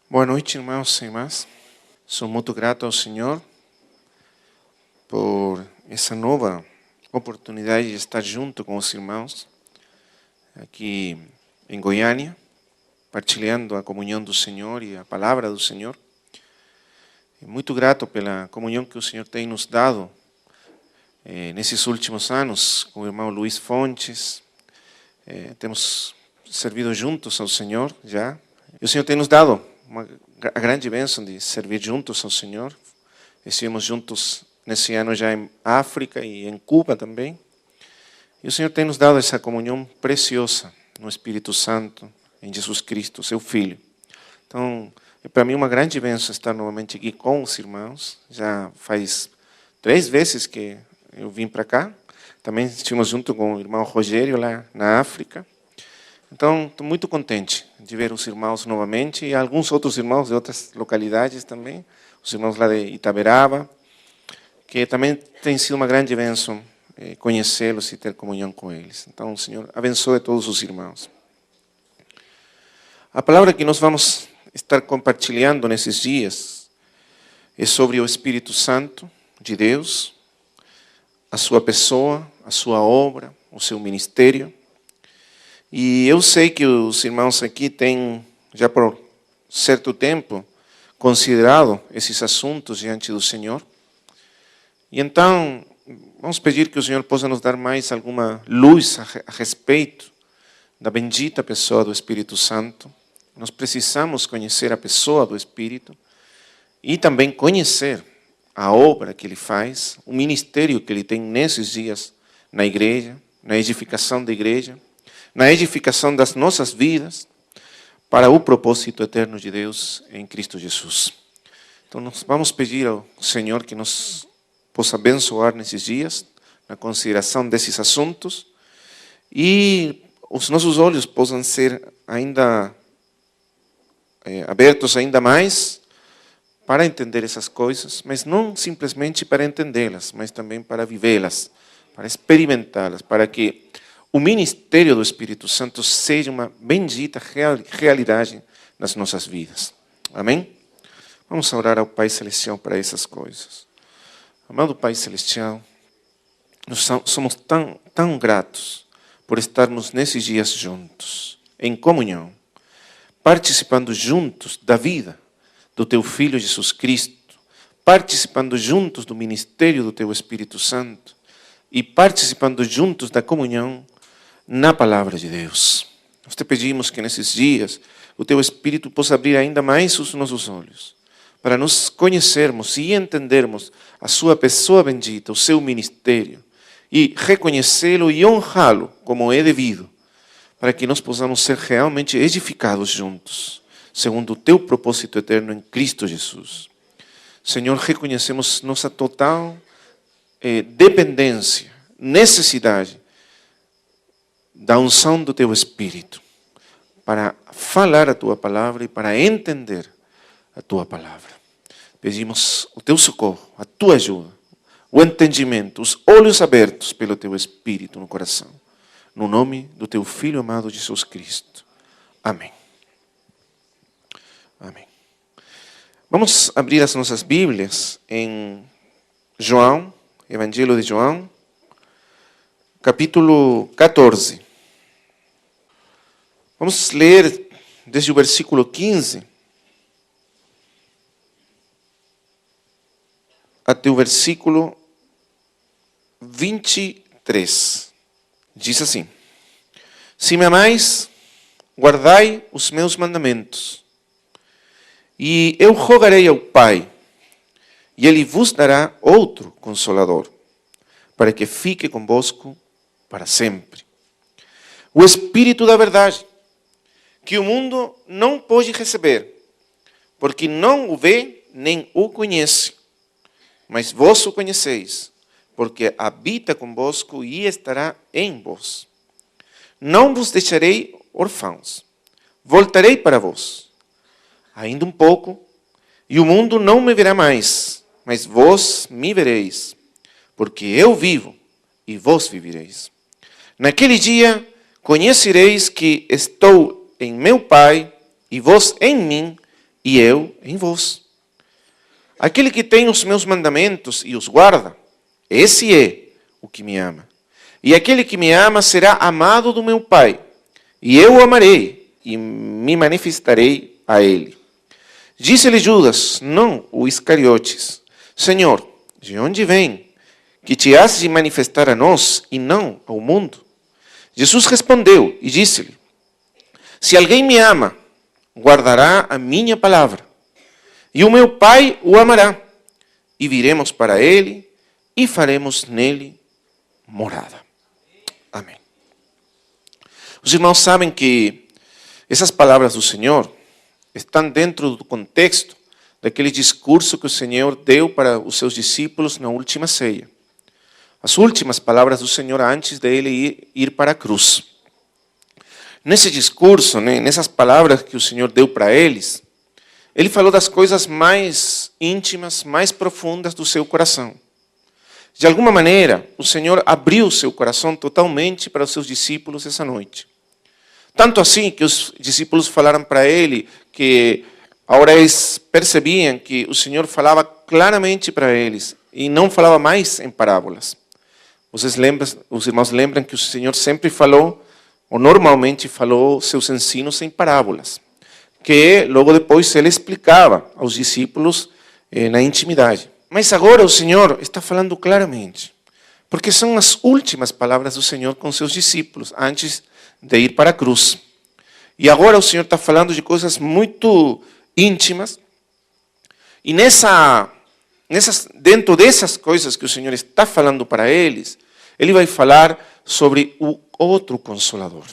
Boa noite, irmãos e irmãs. Sou muito grato ao Senhor por essa nova oportunidade de estar junto com os irmãos aqui em Goiânia, partilhando a comunhão do Senhor e a palavra do Senhor. E muito grato pela comunhão que o Senhor tem nos dado nesses últimos anos com o irmão Luiz Fontes. Temos servido juntos ao Senhor já. E o Senhor tem nos dado a grande bênção de servir juntos ao Senhor. Estivemos juntos nesse ano já em África e em Cuba também. E o Senhor tem nos dado essa comunhão preciosa no Espírito Santo, em Jesus Cristo, seu Filho. Então, é para mim uma grande bênção estar novamente aqui com os irmãos. Já faz 3 vezes que eu vim para cá. Também estivemos junto com o irmão Rogério lá na África. Então, estou muito contente de ver os irmãos novamente e alguns outros irmãos de outras localidades também, os irmãos lá de Itaberaba, que também tem sido uma grande bênção conhecê-los e ter comunhão com eles. Então, o Senhor abençoe todos os irmãos. A palavra que nós vamos estar compartilhando nesses dias é sobre o Espírito Santo de Deus, a sua pessoa, a sua obra, o seu ministério. E eu sei que os irmãos aqui têm, já por certo tempo, considerado esses assuntos diante do Senhor. E então, vamos pedir que o Senhor possa nos dar mais alguma luz a respeito da bendita pessoa do Espírito Santo. Nós precisamos conhecer a pessoa do Espírito e também conhecer a obra que Ele faz, o ministério que Ele tem nesses dias na igreja, na edificação da igreja, na edificação das nossas vidas, para o propósito eterno de Deus em Cristo Jesus. Então, nós vamos pedir ao Senhor que nos possa abençoar nesses dias, na consideração desses assuntos, e os nossos olhos possam ser ainda abertos ainda mais para entender essas coisas, mas não simplesmente para entendê-las, mas também para vivê-las, para experimentá-las, para que o ministério do Espírito Santo seja uma bendita realidade nas nossas vidas. Amém? Vamos orar ao Pai Celestial para essas coisas. Amado Pai Celestial, nós somos tão gratos por estarmos nesses dias juntos, em comunhão, participando juntos da vida do Teu Filho Jesus Cristo, participando juntos do ministério do Teu Espírito Santo e participando juntos da comunhão na palavra de Deus. Nós te pedimos que nesses dias o Teu Espírito possa abrir ainda mais os nossos olhos, para nos conhecermos e entendermos a Sua pessoa bendita, o Seu ministério, e reconhecê-lo e honrá-lo como é devido, para que nós possamos ser realmente edificados juntos, segundo o Teu propósito eterno em Cristo Jesus. Senhor, reconhecemos nossa total dependência, necessidade da unção do Teu Espírito para falar a Tua palavra e para entender a Tua palavra. Pedimos o Teu socorro, a Tua ajuda, o entendimento, os olhos abertos pelo Teu Espírito no coração. No nome do Teu Filho amado Jesus Cristo. Amém. Amém. Vamos abrir as nossas Bíblias em João, Evangelho de João, capítulo 14. Vamos ler desde o versículo 15 até o versículo 23. Diz assim: Se me amais, guardai os meus mandamentos, e eu rogarei ao Pai, e Ele vos dará outro Consolador, para que fique convosco para sempre. O Espírito da verdade, que o mundo não pode receber, porque não o vê nem o conhece. Mas vós o conheceis, porque habita convosco e estará em vós. Não vos deixarei órfãos, voltarei para vós. Ainda um pouco, e o mundo não me verá mais, mas vós me vereis, porque eu vivo e vós vivereis. Naquele dia conhecereis que estou em meu Pai, e vós em mim, e eu em vós. Aquele que tem os meus mandamentos e os guarda, esse é o que me ama. E aquele que me ama será amado do meu Pai, e eu o amarei e me manifestarei a ele. Disse-lhe Judas, não o Iscariotes, Senhor, de onde vem que te has de manifestar a nós e não ao mundo? Jesus respondeu e disse-lhe, se alguém me ama, guardará a minha palavra, e o meu Pai o amará, e viremos para ele e faremos nele morada. Amém. Os irmãos sabem que essas palavras do Senhor estão dentro do contexto daquele discurso que o Senhor deu para os seus discípulos na última ceia. As últimas palavras do Senhor antes de ele ir para a cruz. Nesse discurso, nessas palavras que o Senhor deu para eles, ele falou das coisas mais íntimas, mais profundas do seu coração. De alguma maneira, o Senhor abriu seu coração totalmente para os seus discípulos essa noite. Tanto assim que os discípulos falaram para ele que agora eles percebiam que o Senhor falava claramente para eles e não falava mais em parábolas. Os irmãos lembram que o Senhor sempre falou, ou normalmente falou seus ensinos em parábolas, que logo depois ele explicava aos discípulos na intimidade. Mas agora o Senhor está falando claramente, porque são as últimas palavras do Senhor com seus discípulos, antes de ir para a cruz. E agora o Senhor está falando de coisas muito íntimas, e dentro dessas coisas que o Senhor está falando para eles, Ele vai falar sobre o outro Consolador.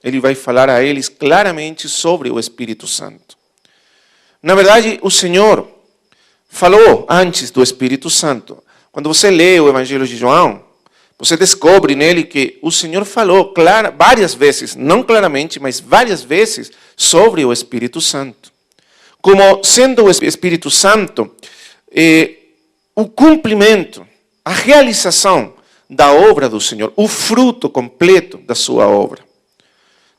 Ele vai falar a eles claramente sobre o Espírito Santo. Na verdade, o Senhor falou antes do Espírito Santo. Quando você lê o Evangelho de João, você descobre nele que o Senhor falou várias vezes, não claramente, mas várias vezes, sobre o Espírito Santo. Como sendo o Espírito Santo o cumprimento, a realização da obra do Senhor, o fruto completo da sua obra.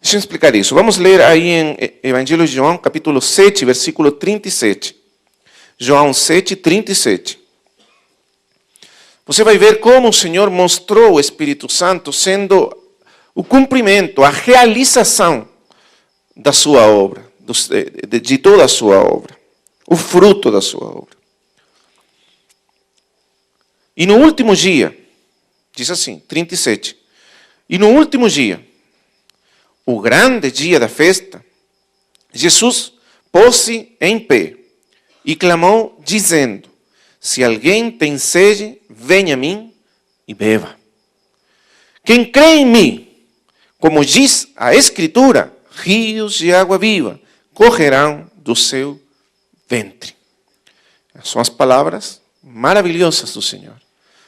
Deixa eu explicar isso. Vamos ler aí em Evangelho de João, capítulo 7, versículo 37. João 7, 37. Você vai ver como o Senhor mostrou o Espírito Santo sendo o cumprimento, a realização da sua obra, de toda a sua obra, o fruto da sua obra. E no último dia, diz assim, 37, e no último dia, o grande dia da festa, Jesus pôs-se em pé e clamou, dizendo, se alguém tem sede, venha a mim e beba. Quem crê em mim, como diz a Escritura, rios de água viva correrão do seu ventre. São as palavras maravilhosas do Senhor,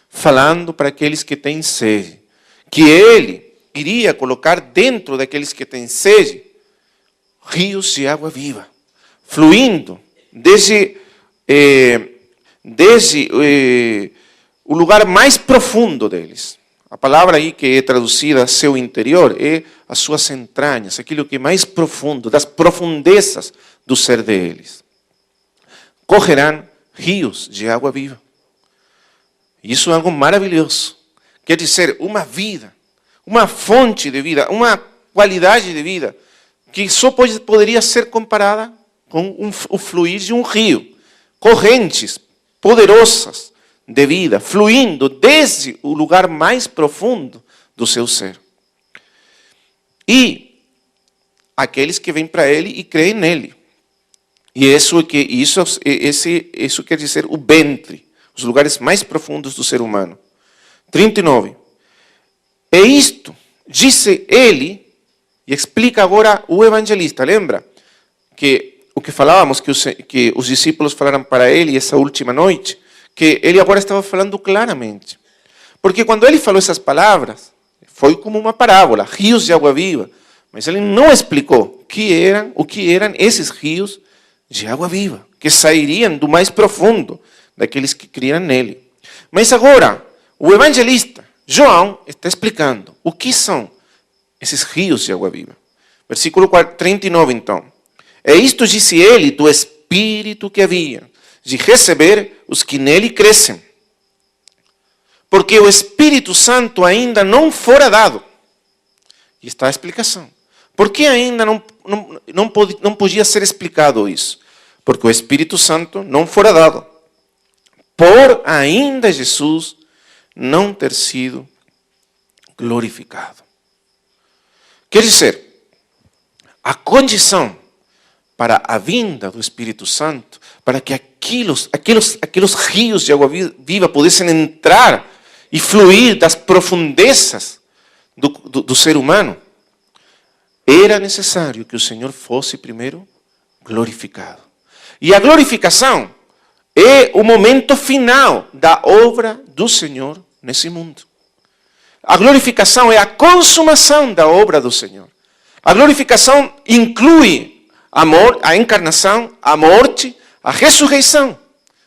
falando para aqueles que têm sede, que Ele iria colocar dentro daqueles que têm sede rios de água viva, fluindo desde o lugar mais profundo deles. A palavra aí que é traduzida seu interior é as suas entranhas, aquilo que é mais profundo, das profundezas do ser deles. Correrão rios de água viva. Isso é algo maravilhoso. Quer dizer, uma vida, uma fonte de vida, uma qualidade de vida que só poderia ser comparada com o fluir de um rio. Correntes poderosas de vida, fluindo desde o lugar mais profundo do seu ser. E aqueles que vêm para Ele e creem nele. E isso quer dizer o ventre, os lugares mais profundos do ser humano. 39. E isto, disse ele, e explica agora o evangelista, lembra? Que o que falávamos, que os discípulos falaram para ele essa última noite, que ele agora estava falando claramente. Porque quando ele falou essas palavras, foi como uma parábola, rios de água viva, mas ele não explicou o que eram esses rios de água viva, que sairiam do mais profundo daqueles que criam nele. Mas agora, o evangelista, João, está explicando o que são esses rios de água viva. Versículo 39, então. E isto disse ele do Espírito Espírito que havia de receber os que nele crescem. Porque o Espírito Santo ainda não fora dado. E está a explicação. Por que ainda não podia ser explicado isso? Porque o Espírito Santo não fora dado. Por ainda Jesus não ter sido glorificado. Quer dizer, a condição para a vinda do Espírito Santo, para que aqueles rios de água viva pudessem entrar e fluir das profundezas do ser humano, era necessário que o Senhor fosse primeiro glorificado. E a glorificação é o momento final da obra do Senhor nesse mundo. A glorificação é a consumação da obra do Senhor. A glorificação inclui a encarnação, a morte, a ressurreição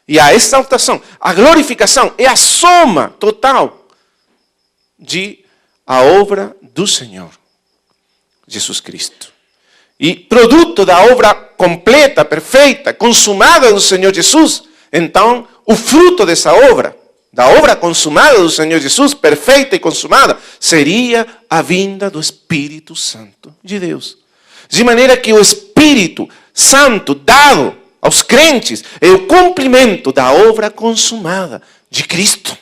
e a exaltação. A glorificação é a soma total de a obra do Senhor, Jesus Cristo. E produto da obra completa, perfeita, consumada do Senhor Jesus, então o fruto dessa obra, da obra consumada do Senhor Jesus, perfeita e consumada, seria a vinda do Espírito Santo de Deus. De maneira que o Espírito Santo dado aos crentes é o cumprimento da obra consumada de Cristo.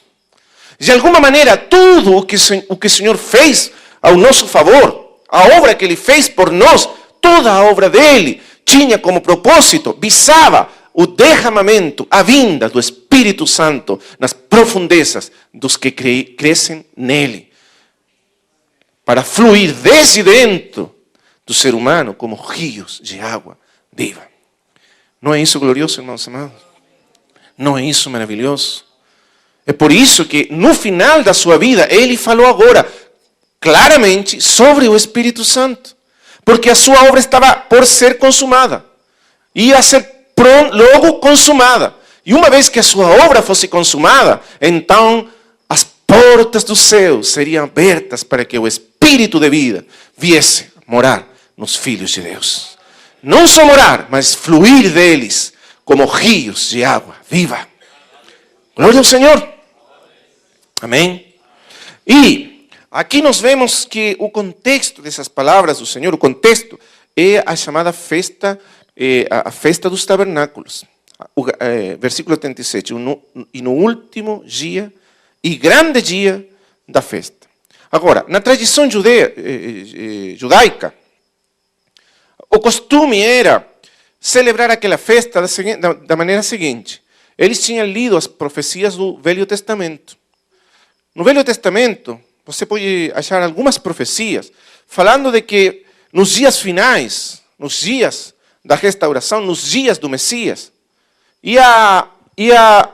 De alguma maneira, tudo o que o Senhor fez ao nosso favor, a obra que Ele fez por nós, toda a obra dele tinha como propósito, visava o derramamento, a vinda do Espírito Santo nas profundezas dos que crescem nele. Para fluir desde dentro do ser humano como rios de água viva. Não é isso glorioso, irmãos amados? Não é isso maravilhoso? É por isso que no final da sua vida, ele falou agora claramente sobre o Espírito Santo. Porque a sua obra estava por ser consumada. Ia ser logo consumada. E uma vez que a sua obra fosse consumada, então as portas do céu seriam abertas para que o Espírito de vida viesse morar nos filhos de Deus. Não só morar, mas fluir deles como rios de água viva. Glória ao Senhor. Amém. E aqui nós vemos que o contexto dessas palavras do Senhor, o contexto é a chamada festa, a festa dos tabernáculos. Versículo 37. E no último dia, e grande dia da festa. Agora, na tradição judaica, o costume era celebrar aquela festa da maneira seguinte. Eles tinham lido as profecias do Velho Testamento. No Velho Testamento, você pode achar algumas profecias falando de que nos dias finais, nos dias da restauração, nos dias do Messias,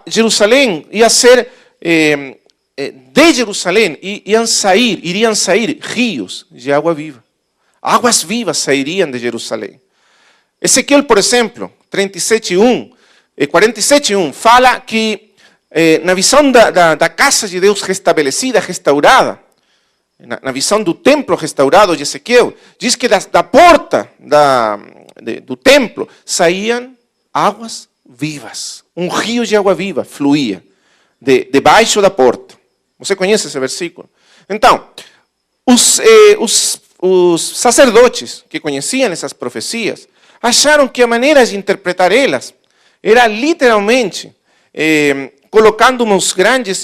Jerusalém ia ser, de Jerusalém iriam sair rios de água viva. Águas vivas sairiam de Jerusalém. Ezequiel, por exemplo, 37:1, 47:1, fala que na visão da casa de Deus restabelecida, restaurada, na visão do templo restaurado de Ezequiel, diz que da porta do templo saíam águas vivas. Um rio de água viva fluía debaixo da porta. Você conhece esse versículo? Então, os sacerdotes que conheciam essas profecias acharam que a maneira de interpretar elas era literalmente colocando uns grandes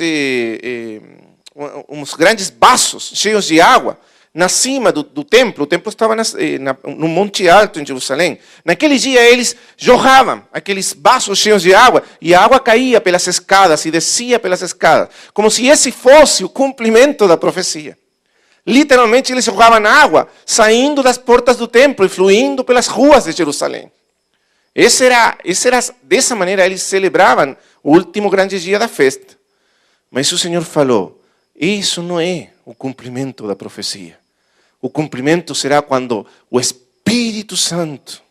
vasos cheios de água na cima do templo. O templo estava no Monte Alto em Jerusalém. Naquele dia eles jorravam aqueles vasos cheios de água e a água caía pelas escadas e descia pelas escadas, como se esse fosse o cumprimento da profecia. Literalmente eles jogavam água saindo das portas do templo e fluindo pelas ruas de Jerusalém. Dessa maneira eles celebravam o último grande dia da festa. Mas o Senhor falou, isso não é o cumprimento da profecia. O cumprimento será quando o Espírito Santo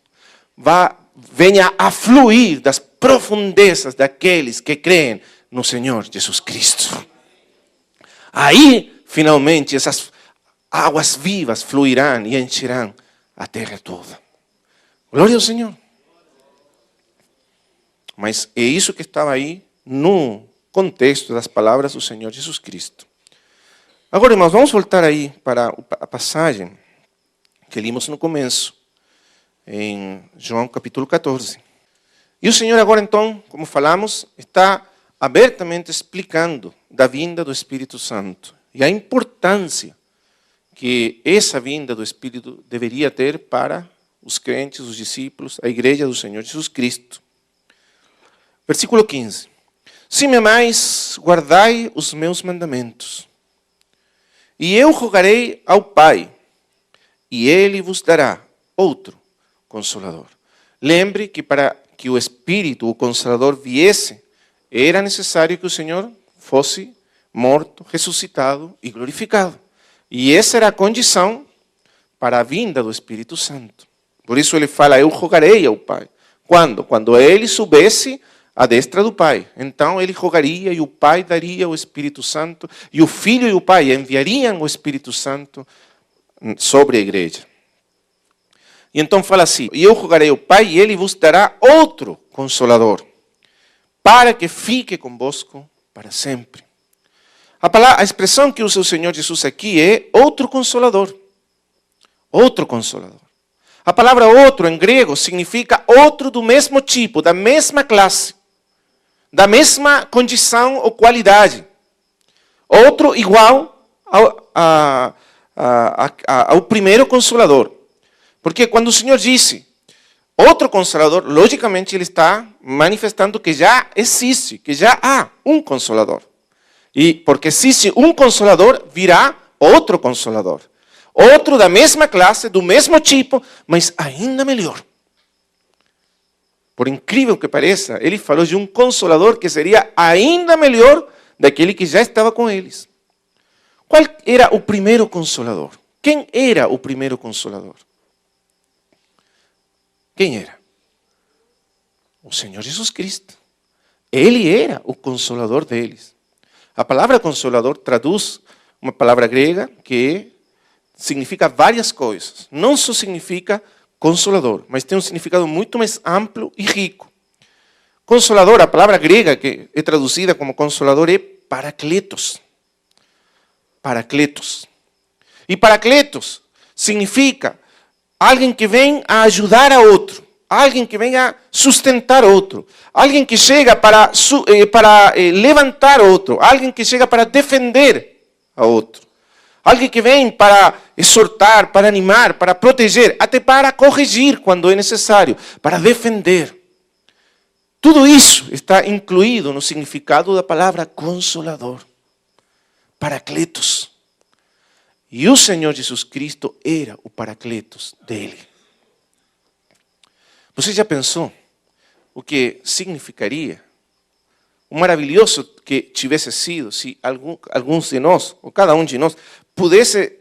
venha a fluir das profundezas daqueles que creem no Senhor Jesus Cristo. Aí, finalmente, essas águas vivas fluirão e encherão a terra toda. Glória ao Senhor. Mas é isso que estava aí no contexto das palavras do Senhor Jesus Cristo. Agora, irmãos, vamos voltar aí para a passagem que lemos no começo, em João capítulo 14. E o Senhor agora, então, como falamos, está abertamente explicando da vinda do Espírito Santo e a importância que essa vinda do Espírito deveria ter para os crentes, os discípulos, a igreja do Senhor Jesus Cristo. Versículo 15. Se me amais, guardai os meus mandamentos. E eu rogarei ao Pai, e Ele vos dará outro Consolador. Lembre que para que o Espírito, o Consolador, viesse, era necessário que o Senhor fosse morto, ressuscitado e glorificado. E essa era a condição para a vinda do Espírito Santo. Por isso ele fala, eu rogarei ao Pai. Quando? Quando ele subisse à destra do Pai. Então ele rogaria e o Pai daria o Espírito Santo, e o Filho e o Pai enviariam o Espírito Santo sobre a igreja. E então fala assim, e eu rogarei ao Pai e Ele vos dará outro Consolador, para que fique convosco para sempre. A expressão que usa o Senhor Jesus aqui é outro Consolador. Outro Consolador. A palavra outro em grego significa outro do mesmo tipo, da mesma classe, da mesma condição ou qualidade. Outro igual ao primeiro Consolador. Porque quando o Senhor disse outro Consolador, logicamente Ele está manifestando que já existe, que já há um Consolador. E porque existe um Consolador, virá outro Consolador. Outro da mesma classe, do mesmo tipo, mas ainda melhor. Por incrível que pareça, Ele falou de um Consolador que seria ainda melhor daquele que já estava com eles. Qual era o primeiro Consolador? Quem era o primeiro Consolador? Quem era? O Senhor Jesus Cristo. Ele era o Consolador deles. A palavra Consolador traduz uma palavra grega que significa várias coisas. Não só significa Consolador, mas tem um significado muito mais amplo e rico. Consolador, a palavra grega que é traduzida como Consolador é Paracletos. Paracletos. E Paracletos significa alguém que vem a ajudar a outro, alguém que vem a sustentar outro, alguém que chega para levantar outro, alguém que chega para defender a outro, alguém que vem para exortar, para animar, para proteger, até para corrigir quando é necessário, para defender. Tudo isso está incluído no significado da palavra Consolador, Paracletos. E o Senhor Jesus Cristo era o Paracletos dele. Você já pensou o que significaria? O maravilhoso que tivesse sido se alguns de nós, ou cada um de nós, pudesse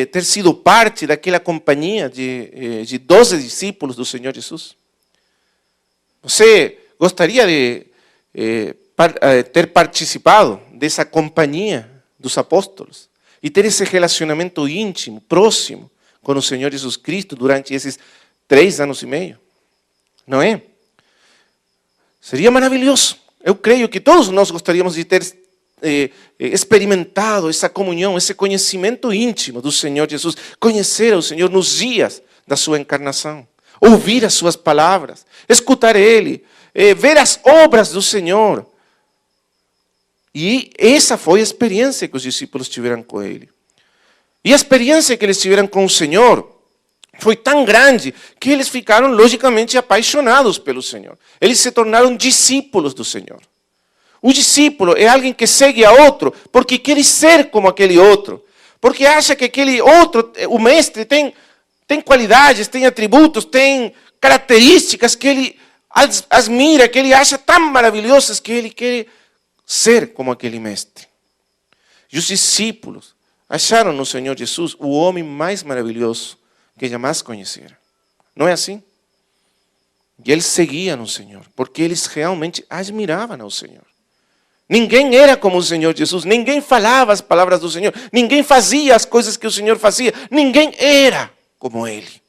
ter sido parte daquela companhia de 12 discípulos do Senhor Jesus? Você gostaria de ter participado dessa companhia dos apóstolos? E ter esse relacionamento íntimo, próximo, com o Senhor Jesus Cristo durante esses 3 anos e meio? Não é? Seria maravilhoso. Eu creio que todos nós gostaríamos de ter experimentado essa comunhão, esse conhecimento íntimo do Senhor Jesus. Conhecer o Senhor nos dias da sua encarnação. Ouvir as suas palavras. Escutar Ele. Ver as obras do Senhor. E essa foi a experiência que os discípulos tiveram com Ele. E a experiência que eles tiveram com o Senhor foi tão grande que eles ficaram logicamente apaixonados pelo Senhor. Eles se tornaram discípulos do Senhor. O discípulo é alguém que segue a outro porque quer ser como aquele outro. Porque acha que aquele outro, o mestre, tem qualidades, tem atributos, tem características que ele admira, que ele acha tão maravilhosas que ele quer ser como aquele mestre. E os discípulos acharam no Senhor Jesus o homem mais maravilhoso que jamais conheceram. Não é assim? E eles seguiam o Senhor, porque eles realmente admiravam ao Senhor. Ninguém era como o Senhor Jesus, ninguém falava as palavras do Senhor, ninguém fazia as coisas que o Senhor fazia, ninguém era como Ele.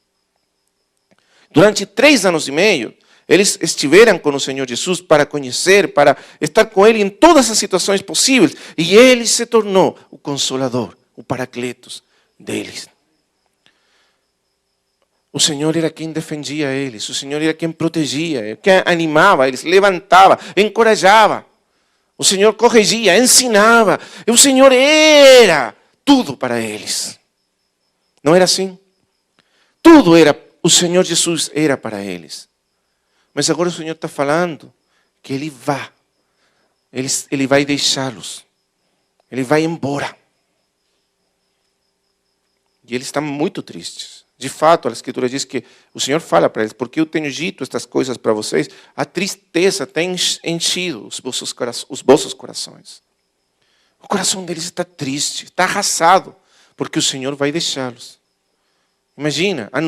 Durante 3 anos e meio, eles estiveram com o Senhor Jesus para conhecer, para estar com Ele em todas as situações possíveis. E Ele se tornou o Consolador, o Paracletos deles. O Senhor era quem defendia eles, o Senhor era quem protegia, quem animava eles, levantava, encorajava. O Senhor corrigia, ensinava. O Senhor era tudo para eles. Não era assim? Tudo era, o Senhor Jesus era para eles. Mas agora o Senhor está falando que Ele vai deixá-los. Ele vai embora. E eles estão muito tristes. De fato, a Escritura diz que o Senhor fala para eles, porque eu tenho dito estas coisas para vocês, a tristeza tem enchido os vossos corações. O coração deles está triste, está arrasado, porque o Senhor vai deixá-los. Imagina, a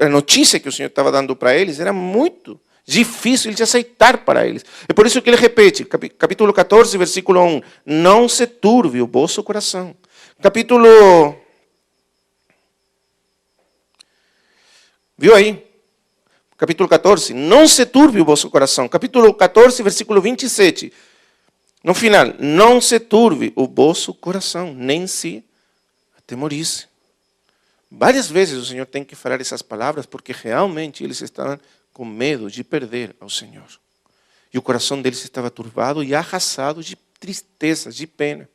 notícia que o Senhor estava dando para eles era muito difícil de aceitar para eles. É por isso que ele repete, capítulo 14, versículo 1, não se turbe o vosso coração. Viu aí? Capítulo 14. Não se turbe o vosso coração. Capítulo 14, versículo 27. No final. Não se turbe o vosso coração, nem se atemorize. Várias vezes o Senhor tem que falar essas palavras porque realmente eles estavam com medo de perder ao Senhor. E o coração deles estava turbado e arrasado de tristeza, de pena.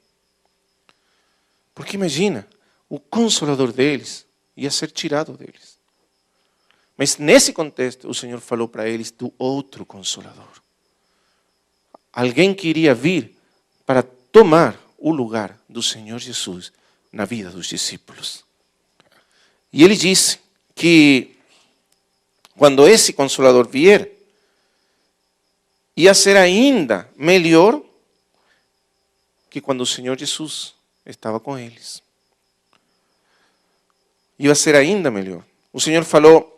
Porque imagina, o Consolador deles ia ser tirado deles. Mas nesse contexto, o Senhor falou para eles do outro Consolador. Alguém que iria vir para tomar o lugar do Senhor Jesus na vida dos discípulos. E ele disse que quando esse Consolador vier, ia ser ainda melhor que quando o Senhor Jesus estava com eles. Ia ser ainda melhor. O Senhor falou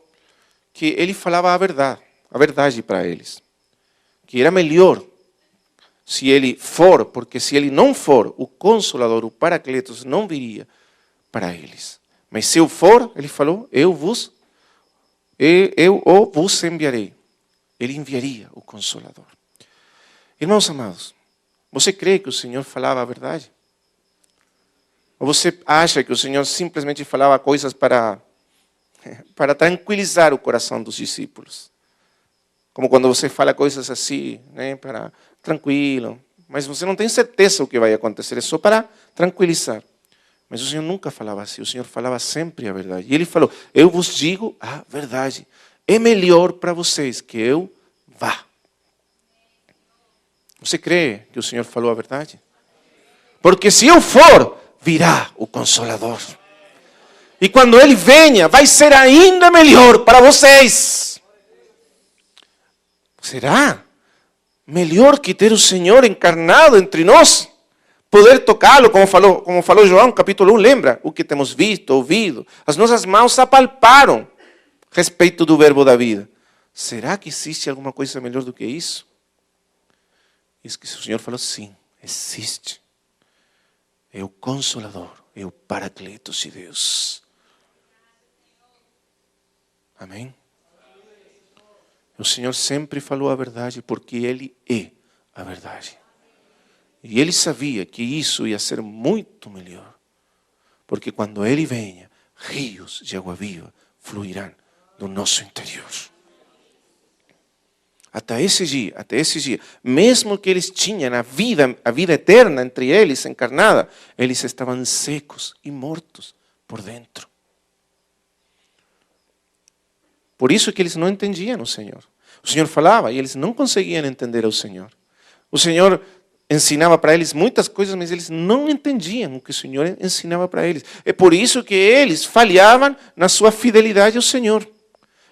que Ele falava a verdade para eles. Que era melhor se Ele for, porque se Ele não for, o Consolador, o Paracletos, não viria para eles. Mas se eu for, Ele falou, eu vos enviarei. Ele enviaria o Consolador. Irmãos amados, você crê que o Senhor falava a verdade? Ou você acha que o Senhor simplesmente falava coisas para tranquilizar o coração dos discípulos? Como quando você fala coisas assim, né, para tranquilo, mas você não tem certeza o que vai acontecer, é só para tranquilizar. Mas o Senhor nunca falava assim, o Senhor falava sempre a verdade. E Ele falou, eu vos digo a verdade. É melhor para vocês que eu vá. Você crê que o Senhor falou a verdade? Porque se eu for, virá o Consolador. E quando Ele venha, vai ser ainda melhor para vocês. Será melhor que ter o Senhor encarnado entre nós? Poder tocá-lo, como falou João, capítulo 1, lembra? O que temos visto, ouvido. As nossas mãos apalparam a respeito do verbo da vida. Será que existe alguma coisa melhor do que isso? Isso que o Senhor falou, sim, existe. É o Consolador, é o Paracletos de Deus. Amém? O Senhor sempre falou a verdade porque Ele é a verdade. E Ele sabia que isso ia ser muito melhor. Porque quando Ele venha, rios de água viva fluirão do nosso interior. Até esse dia, mesmo que eles tinham a vida eterna entre eles, encarnada, eles estavam secos e mortos por dentro. Por isso que eles não entendiam o Senhor. O Senhor falava e eles não conseguiam entender o Senhor. O Senhor ensinava para eles muitas coisas, mas eles não entendiam o que o Senhor ensinava para eles. É por isso que eles falhavam na sua fidelidade ao Senhor.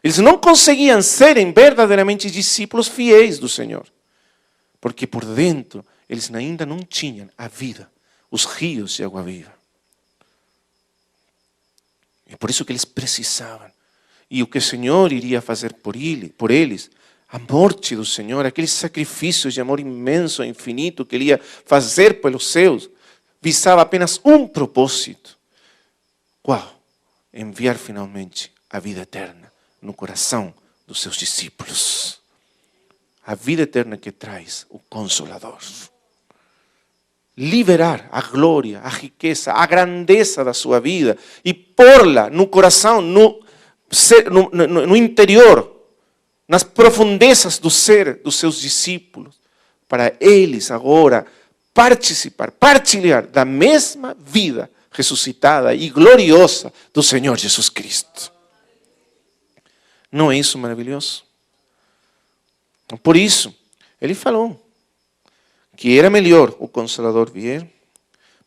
Eles não conseguiam serem verdadeiramente discípulos fiéis do Senhor. Porque por dentro eles ainda não tinham a vida, os rios de água viva. É por isso que eles precisavam. E o que o Senhor iria fazer por eles, a morte do Senhor, aqueles sacrifícios de amor imenso, infinito, que Ele ia fazer pelos seus, visava apenas um propósito. Qual? Enviar finalmente a vida eterna no coração dos seus discípulos. A vida eterna que traz o Consolador. Liberar a glória, a riqueza, a grandeza da sua vida e pôr-la no coração, no interior, nas profundezas do ser dos seus discípulos, para eles agora partilhar da mesma vida ressuscitada e gloriosa do Senhor Jesus Cristo. Não é isso maravilhoso? Por isso, ele falou que era melhor o Consolador vir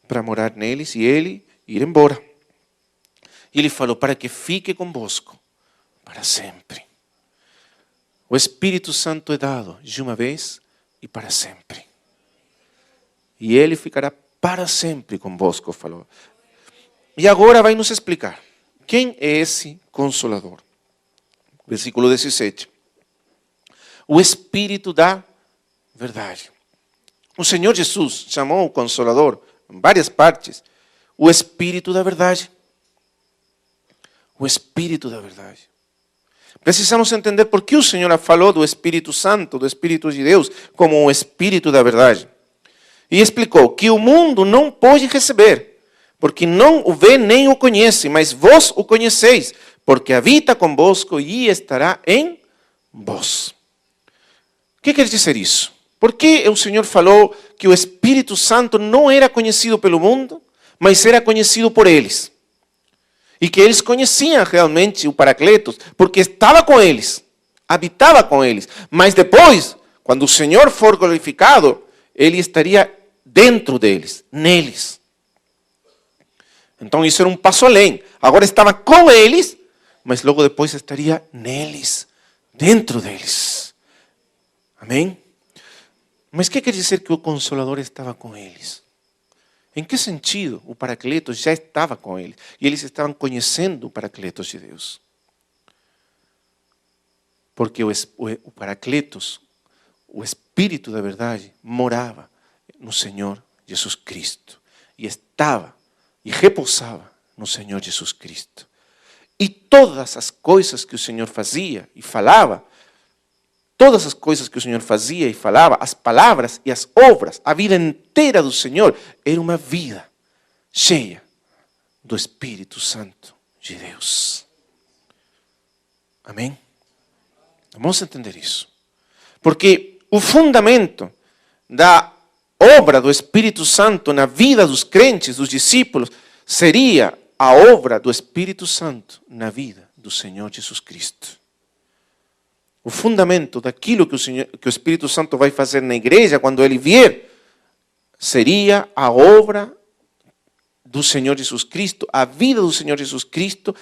para morar neles e ele ir embora. E ele falou para que fique convosco para sempre. O Espírito Santo é dado de uma vez e para sempre. E ele ficará para sempre convosco, falou. E agora vai nos explicar quem é esse Consolador. Versículo 17. O Espírito da verdade. O Senhor Jesus chamou o Consolador, em várias partes, o Espírito da verdade. O Espírito da verdade. Precisamos entender por que o Senhor falou do Espírito Santo, do Espírito de Deus, como o Espírito da verdade. E explicou que o mundo não pode receber, porque não o vê nem o conhece, mas vós o conheceis, porque habita convosco e estará em vós. O que quer dizer isso? Por que o Senhor falou que o Espírito Santo não era conhecido pelo mundo, mas era conhecido por eles? E que eles conheciam realmente o Paracletos, porque estava com eles, habitava com eles. Mas depois, quando o Senhor for glorificado, ele estaria dentro deles, neles. Então isso era um passo além. Agora estava com eles, mas logo depois estaria neles, dentro deles. Amém? Mas o que quer dizer que o Consolador estava com eles? Em que sentido o Paracletos já estava com eles? E eles estavam conhecendo o Paracletos de Deus. Porque o Paracletos, o Espírito da verdade, morava no Senhor Jesus Cristo. E estava e repousava no Senhor Jesus Cristo. E todas as coisas que o Senhor fazia e falava, todas as coisas que o Senhor fazia e falava, as palavras e as obras, a vida inteira do Senhor, era uma vida cheia do Espírito Santo de Deus. Amém? Vamos entender isso. Porque o fundamento da obra do Espírito Santo na vida dos crentes, dos discípulos, seria a obra do Espírito Santo na vida do Senhor Jesus Cristo. O fundamento daquilo que o Espírito Santo vai fazer na igreja quando ele vier, seria a obra do Senhor Jesus Cristo, a vida do Senhor Jesus Cristo,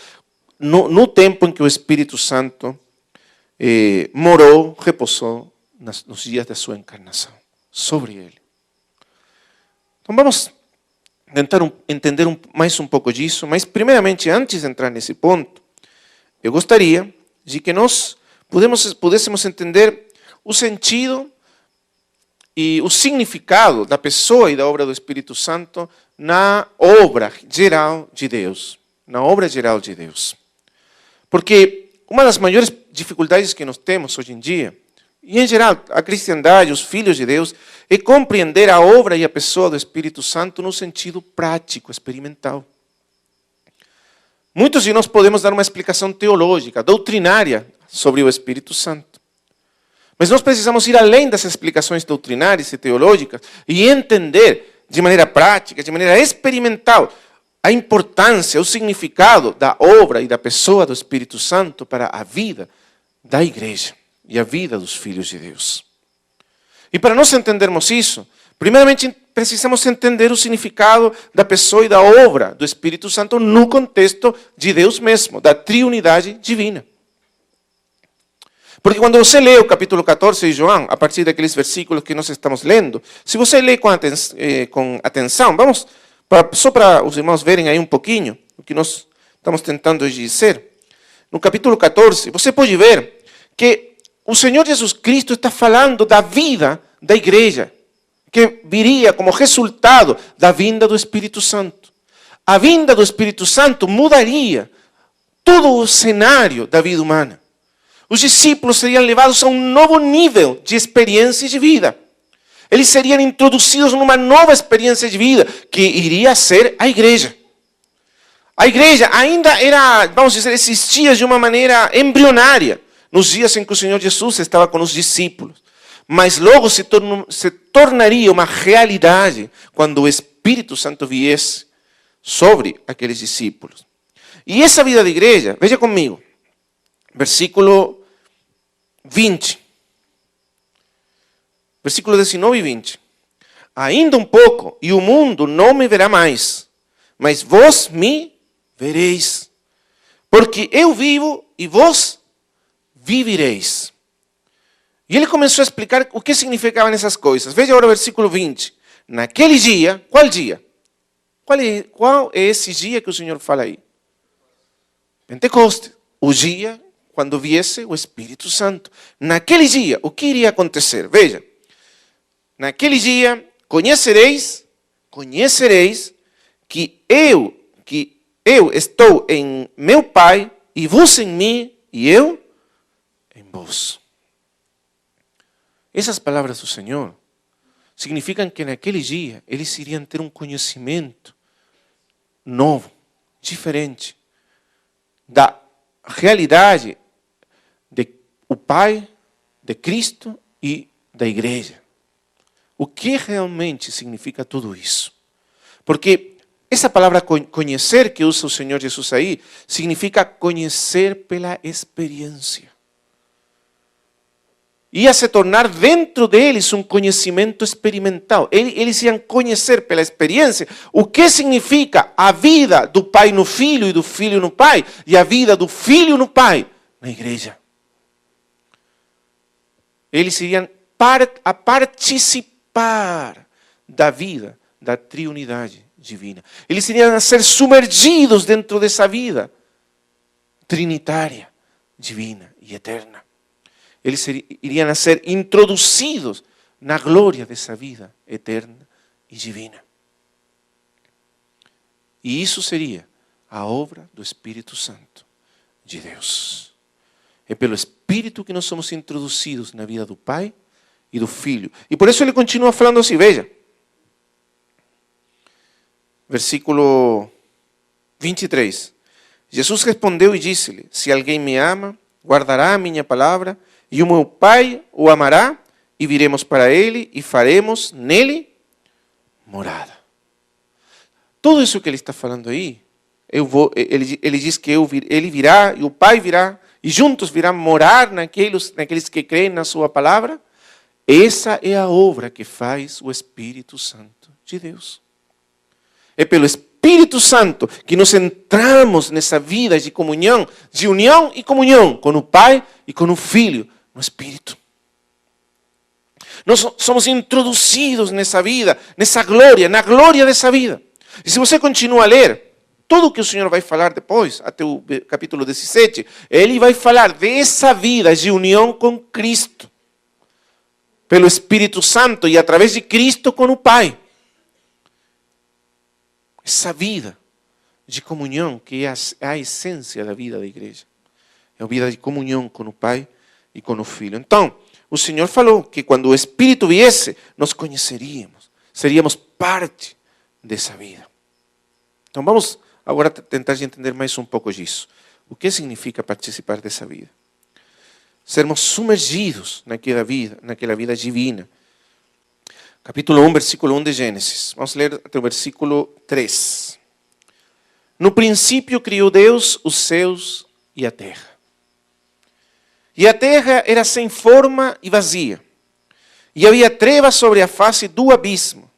no tempo em que o Espírito Santo morou, repousou nos dias da sua encarnação, sobre ele. Então vamos tentar entender mais um pouco disso, mas primeiramente, antes de entrar nesse ponto, eu gostaria de que nós pudéssemos entender o sentido e o significado da pessoa e da obra do Espírito Santo na obra geral de Deus. Na obra geral de Deus. Porque uma das maiores dificuldades que nós temos hoje em dia, e em geral a cristandade, os filhos de Deus, é compreender a obra e a pessoa do Espírito Santo no sentido prático, experimental. Muitos de nós podemos dar uma explicação teológica, doutrinária, sobre o Espírito Santo. Mas nós precisamos ir além das explicações doutrinárias e teológicas e entender de maneira prática, de maneira experimental, a importância, o significado da obra e da pessoa do Espírito Santo para a vida da igreja e a vida dos filhos de Deus. E para nós entendermos isso, primeiramente precisamos entender o significado da pessoa e da obra do Espírito Santo no contexto de Deus mesmo, da triunidade divina. Porque quando você lê o capítulo 14 de João, a partir daqueles versículos que nós estamos lendo, se você lê com atenção, vamos, só para os irmãos verem aí um pouquinho o que nós estamos tentando dizer. No capítulo 14, você pode ver que o Senhor Jesus Cristo está falando da vida da igreja, que viria como resultado da vinda do Espírito Santo. A vinda do Espírito Santo mudaria todo o cenário da vida humana. O Os discípulos seriam levados a um novo nível de experiência de vida. Eles seriam introduzidos numa nova experiência de vida, que iria ser a igreja. A igreja ainda era, vamos dizer, existia de uma maneira embrionária, nos dias em que o Senhor Jesus estava com os discípulos. Mas logo se tornaria uma realidade quando o Espírito Santo viesse sobre aqueles discípulos. E essa vida de igreja, veja comigo, versículo 20. Versículo 19 e 20. Ainda um pouco, e o mundo não me verá mais, mas vós me vereis. Porque eu vivo e vós vivireis. E ele começou a explicar o que significavam essas coisas. Veja agora o versículo 20. Naquele dia, qual dia? Qual é esse dia que o Senhor fala aí? Pentecostes. O dia quando viesse o Espírito Santo. Naquele dia, o que iria acontecer? Veja. Naquele dia, conhecereis que eu estou em meu Pai, e vós em mim, e eu em vós. Essas palavras do Senhor significam que naquele dia eles iriam ter um conhecimento novo, diferente, da realidade de o Pai, de Cristo e da igreja. O que realmente significa tudo isso? Porque essa palavra conhecer que usa o Senhor Jesus aí, significa conhecer pela experiência. Ia se tornar dentro deles um conhecimento experimental. Eles iam conhecer pela experiência o que significa a vida do Pai no Filho e do Filho no Pai, e a vida do Filho no Pai na igreja. Eles iriam participar da vida da triunidade divina. Eles iriam ser submergidos dentro dessa vida trinitária, divina e eterna. Eles iriam ser introduzidos na glória dessa vida eterna e divina. E isso seria a obra do Espírito Santo de Deus. É pelo Espírito que nós somos introduzidos na vida do Pai e do Filho. E por isso ele continua falando assim, veja. Versículo 23. Jesus respondeu e disse-lhe: se alguém me ama, guardará a minha palavra, e o meu Pai o amará, e viremos para ele, e faremos nele morada. Tudo isso que ele está falando aí, ele diz que ele virá, e o Pai virá, e juntos virão morar naqueles que creem na sua palavra. Essa é a obra que faz o Espírito Santo de Deus. É pelo Espírito Santo que nós entramos nessa vida de comunhão, de união e comunhão com o Pai e com o Filho no Espírito. Nós somos introduzidos nessa vida, nessa glória, na glória dessa vida. E se você continua a ler, tudo o que o Senhor vai falar depois, até o capítulo 17, Ele vai falar dessa vida de união com Cristo, pelo Espírito Santo e através de Cristo com o Pai. Essa vida de comunhão que é a essência da vida da igreja. É a vida de comunhão com o Pai e com o Filho. Então, o Senhor falou que quando o Espírito viesse, nós conheceríamos, seríamos parte dessa vida. Então vamos agora tentar entender mais um pouco disso. O que significa participar dessa vida? Sermos submergidos naquela vida divina. Capítulo 1, versículo 1 de Gênesis. Vamos ler até o versículo 3. No princípio criou Deus os céus e a terra. E a terra era sem forma e vazia. E havia trevas sobre a face do abismo.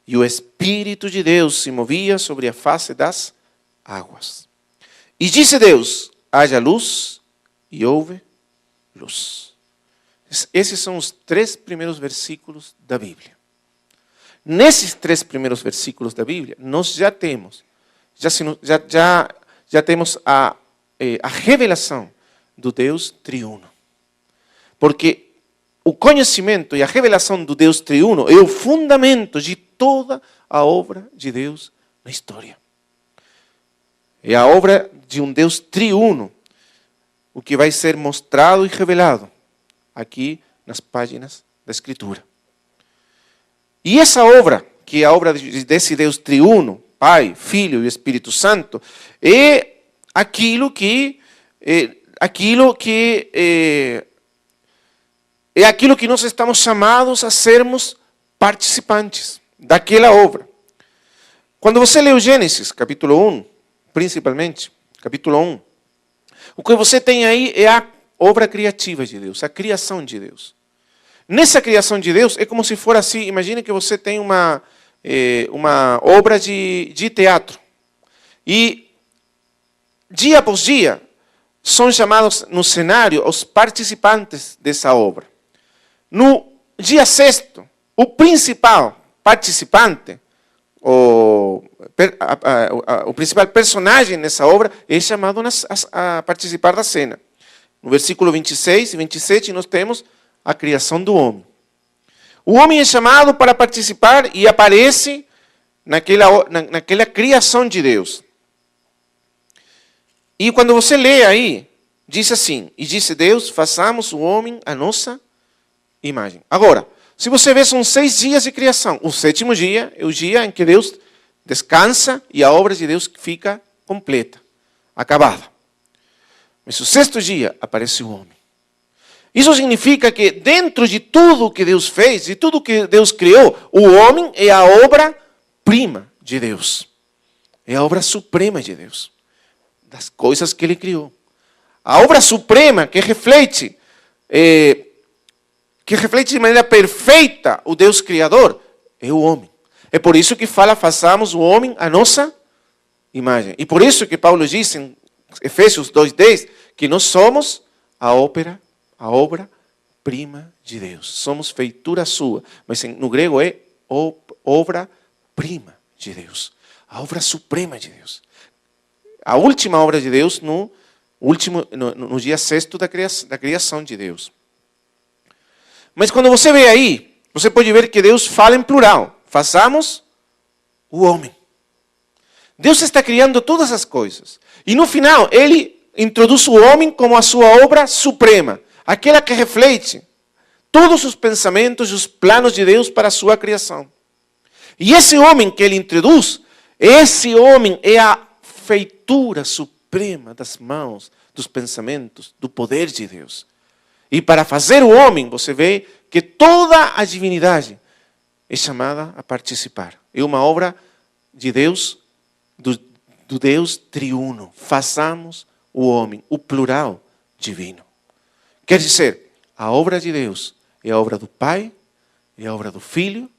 E o Espírito de Deus se movia sobre a face das águas. E disse Deus: haja luz, e houve luz. Esses são os 3 primeiros versículos da Bíblia. Nesses 3 primeiros versículos da Bíblia, nós já temos a revelação do Deus triuno. Porque o conhecimento e a revelação do Deus triuno é o fundamento de toda a obra de Deus na história. É a obra de um Deus triuno. o que vai ser mostrado e revelado aqui nas páginas da Escritura. E essa obra, que é a obra desse Deus triuno, Pai, Filho e Espírito Santo, é aquilo que nós estamos chamados a sermos participantes daquela obra. Quando você lê o Gênesis, capítulo 1, principalmente, capítulo 1, o que você tem aí é a obra criativa de Deus, a criação de Deus. Nessa criação de Deus, é como se for assim, imagine que você tem uma obra de teatro. E, dia após dia, são chamados no cenário os participantes dessa obra. No dia sexto, o principal participante, o principal personagem nessa obra é chamado a participar da cena. No versículo 26 e 27 nós temos a criação do homem. O homem é chamado para participar e aparece naquela criação de Deus. E quando você lê aí, diz assim, e disse Deus, façamos o homem a nossa imagem. Agora, se você vê, são 6 dias de criação. O 7º dia é o dia em que Deus descansa e a obra de Deus fica completa, acabada. Mas o 6º dia aparece o homem. Isso significa que dentro de tudo que Deus fez, de tudo que Deus criou, o homem é a obra-prima de Deus. É a obra suprema de Deus, das coisas que Ele criou. A obra suprema que reflete de maneira perfeita o Deus Criador é o homem. É por isso que fala, façamos o homem a nossa imagem. E por isso que Paulo diz em Efésios 2:10 que nós somos a obra-prima de Deus. Somos feitura sua. Mas no grego é obra-prima de Deus. A obra suprema de Deus. A última obra de Deus no dia sexto da criação de Deus. Mas quando você vê aí, você pode ver que Deus fala em plural. Façamos o homem. Deus está criando todas as coisas. E no final, Ele introduz o homem como a sua obra suprema. Aquela que reflete todos os pensamentos e os planos de Deus para a sua criação. E esse homem que Ele introduz, esse homem é a feitura suprema das mãos, dos pensamentos, do poder de Deus. E para fazer o homem, você vê que toda a divindade é chamada a participar. É uma obra de Deus, do Deus triuno. Façamos o homem, o plural divino. Quer dizer, a obra de Deus é a obra do Pai, é a obra do Filho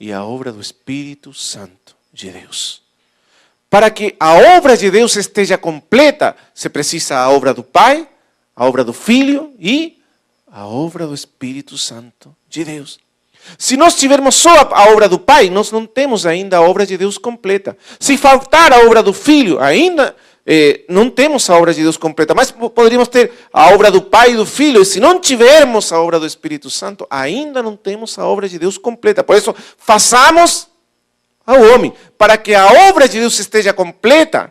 e a obra do Espírito Santo de Deus. Para que a obra de Deus esteja completa, se precisa a obra do Pai, a obra do Filho e a obra do Espírito Santo de Deus. Se nós tivermos só a obra do Pai, nós não temos ainda a obra de Deus completa. Se faltar a obra do Filho, ainda não temos a obra de Deus completa. Mas poderíamos ter a obra do Pai e do Filho. E se não tivermos a obra do Espírito Santo, ainda não temos a obra de Deus completa. Por isso, façamos ao homem. Para que a obra de Deus esteja completa